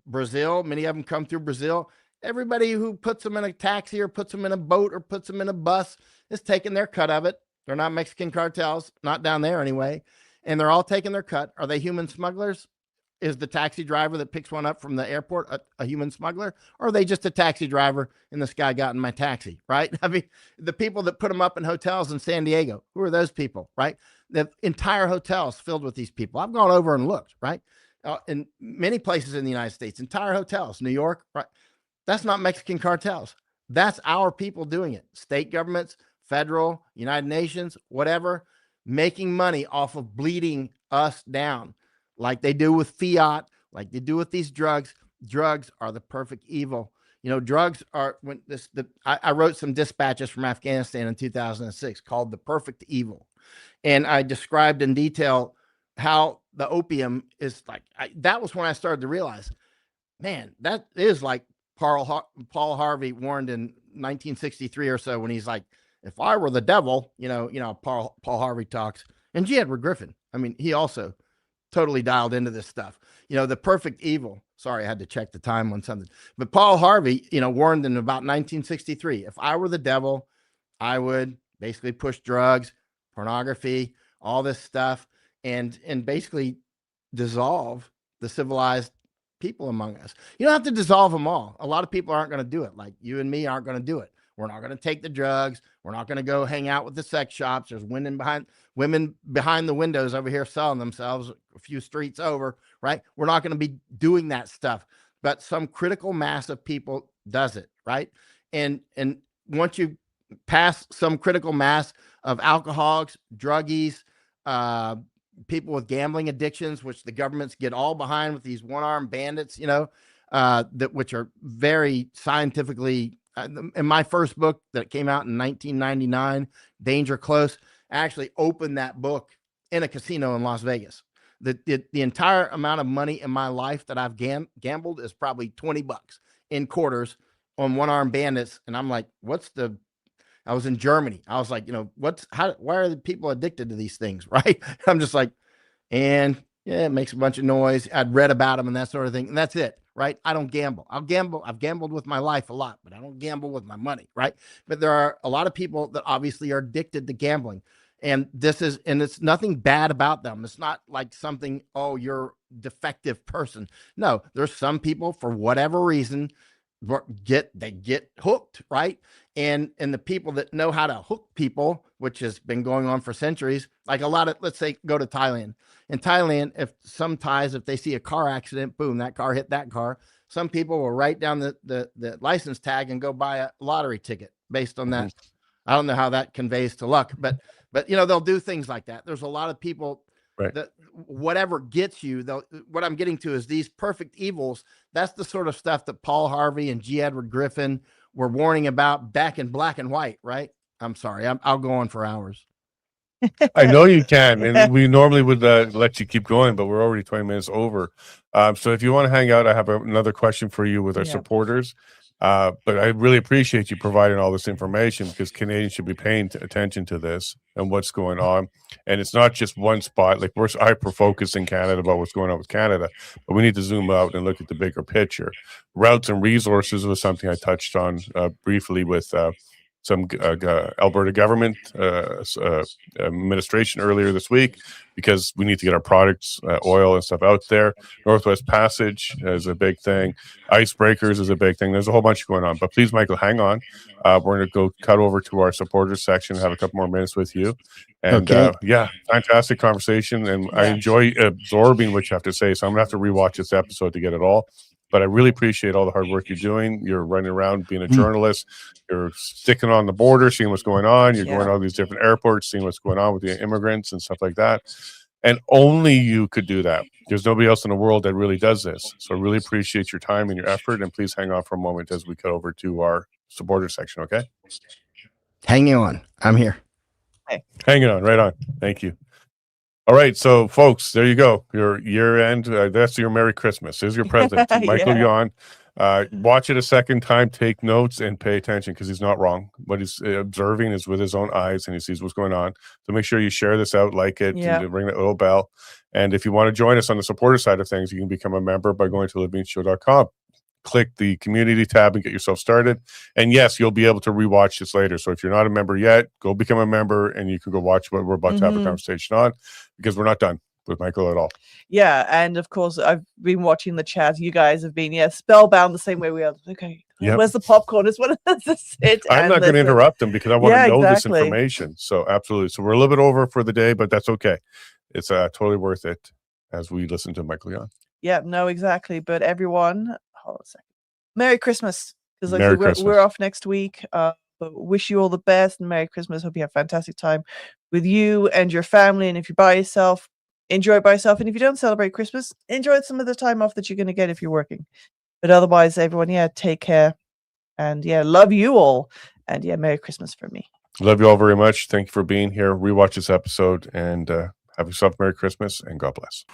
Speaker 3: Brazil. Many of them come through Brazil. Everybody who puts them in a taxi or puts them in a boat or puts them in a bus is taking their cut of it. They're not Mexican cartels, not down there anyway. And they're all taking their cut. Are they human smugglers? Is the taxi driver that picks one up from the airport a human smuggler? Or are they just a taxi driver and this guy got in my taxi, right? I mean, the people that put them up in hotels in San Diego, who are those people, right? The entire hotels filled with these people. I've gone over and looked, right? In many places in the United States, entire hotels, New York, right? That's not Mexican cartels. That's our people doing it. State governments, federal, United Nations, whatever, making money off of bleeding us down. Like they do with fiat, like they do with these drugs. Drugs are the perfect evil. Drugs are I wrote some dispatches from Afghanistan in 2006 called The Perfect Evil. And I described in detail how the opium is like, that was when I started to realize, man, that is like Paul Harvey warned in 1963 or so when he's like, if I were the devil, Paul Harvey talks, and G. Edward Griffin. I mean, he also totally dialed into this stuff. The perfect evil. Sorry, I had to check the time on something. But Paul Harvey, warned in about 1963, if I were the devil, I would basically push drugs, pornography, all this stuff, and basically dissolve the civilized people among us. You don't have to dissolve them all. A lot of people aren't going to do it. Like you and me aren't going to do it. We're not going to take the drugs. We're not going to go hang out with the sex shops. There's women behind the windows over here selling themselves a few streets over, right? We're not going to be doing that stuff. But some critical mass of people does it, right? And once you pass some critical mass of alcoholics, druggies, people with gambling addictions, which the governments get all behind with these one-armed bandits, which are very scientifically in my first book that came out in 1999, Danger Close, I actually opened that book in a casino in Las Vegas. The entire amount of money in my life that I've gambled is probably $20 in quarters on one-armed bandits. And I'm like, I was in Germany. I was like, why are the people addicted to these things? Right. I'm just like, and yeah, it makes a bunch of noise. I'd read about them and that sort of thing. And that's it. Right. I don't gamble. I've gambled with my life a lot, but I don't gamble with my money. Right. But there are a lot of people that obviously are addicted to gambling. And it's nothing bad about them. It's not like something, oh, you're a defective person. No, there's some people for whatever reason they get hooked, right? And the people that know how to hook people, which has been going on for centuries, like a lot of, let's say, go to Thailand. In Thailand, if they see a car accident, boom, that car hit that car. Some people will write down the license tag and go buy a lottery ticket based on that. I don't know how that conveys to luck, but they'll do things like that. There's a lot of people that whatever gets you, what I'm getting to is these perfect evils. That's the sort of stuff that Paul Harvey and G. Edward Griffin were warning about back in Black and White, right? I'm sorry. I'll go on for hours.
Speaker 2: I know you can, and we normally would let you keep going, but we're already 20 minutes over. So if you want to hang out, I have another question for you with our supporters. But I really appreciate you providing all this information, because Canadians should be paying attention to this and what's going on. And it's not just one spot. Like, we're hyper focused in Canada about what's going on with Canada, but we need to zoom out and look at the bigger picture. Routes and resources was something I touched on briefly with some Alberta government administration earlier this week, because we need to get our products, oil and stuff out there. Northwest Passage is a big thing. Icebreakers is a big thing. There's a whole bunch going on. But please, Michael, hang on. We're going to go cut over to our supporters section and have a couple more minutes with you. And fantastic conversation. And I enjoy absorbing what you have to say. So I'm going to have to rewatch this episode to get it all. But I really appreciate all the hard work you're doing. You're running around being a journalist. You're sticking on the border, seeing what's going on. You're going to all these different airports, seeing what's going on with the immigrants and stuff like that. And only you could do that. There's nobody else in the world that really does this. So I really appreciate your time and your effort. And please hang on for a moment as we cut over to our supporter section, okay?
Speaker 3: Hanging on. I'm here.
Speaker 2: Hey. Hanging on. Right on. Thank you. All right, so folks, there you go. Your year end. That's your Merry Christmas. Here's your present, Michael Yon. Watch it a second time, take notes, and pay attention, because he's not wrong. What he's observing is with his own eyes, and he sees what's going on. So make sure you share this out, like it, and ring that little bell. And if you want to join us on the supporter side of things, you can become a member by going to thebeanshow.com. Click the community tab and get yourself started. And yes, you'll be able to rewatch this later. So if you're not a member yet, go become a member, and you can go watch what we're about to have a conversation on, because we're not done with Michael at all.
Speaker 1: Yeah, and of course, I've been watching the chat. You guys have been spellbound the same way we are. Okay, where's the popcorn? It's what does it?
Speaker 2: I'm not going to interrupt them, because I want to know this information. So absolutely. So we're a little bit over for the day, but that's okay. It's totally worth it as we listen to Michael Yon.
Speaker 1: Yeah, no, exactly. But everyone, hold on a second. Merry Christmas, because we're off next week. But wish you all the best and Merry Christmas. Hope you have a fantastic time with you and your family. And if you're by yourself, enjoy it by yourself. And if you don't celebrate Christmas, enjoy some of the time off that you're going to get if you're working. But otherwise, everyone, take care. And love you all. And Merry Christmas from me.
Speaker 2: Love you all very much. Thank you for being here. Rewatch this episode, and have yourself a Merry Christmas, and God bless.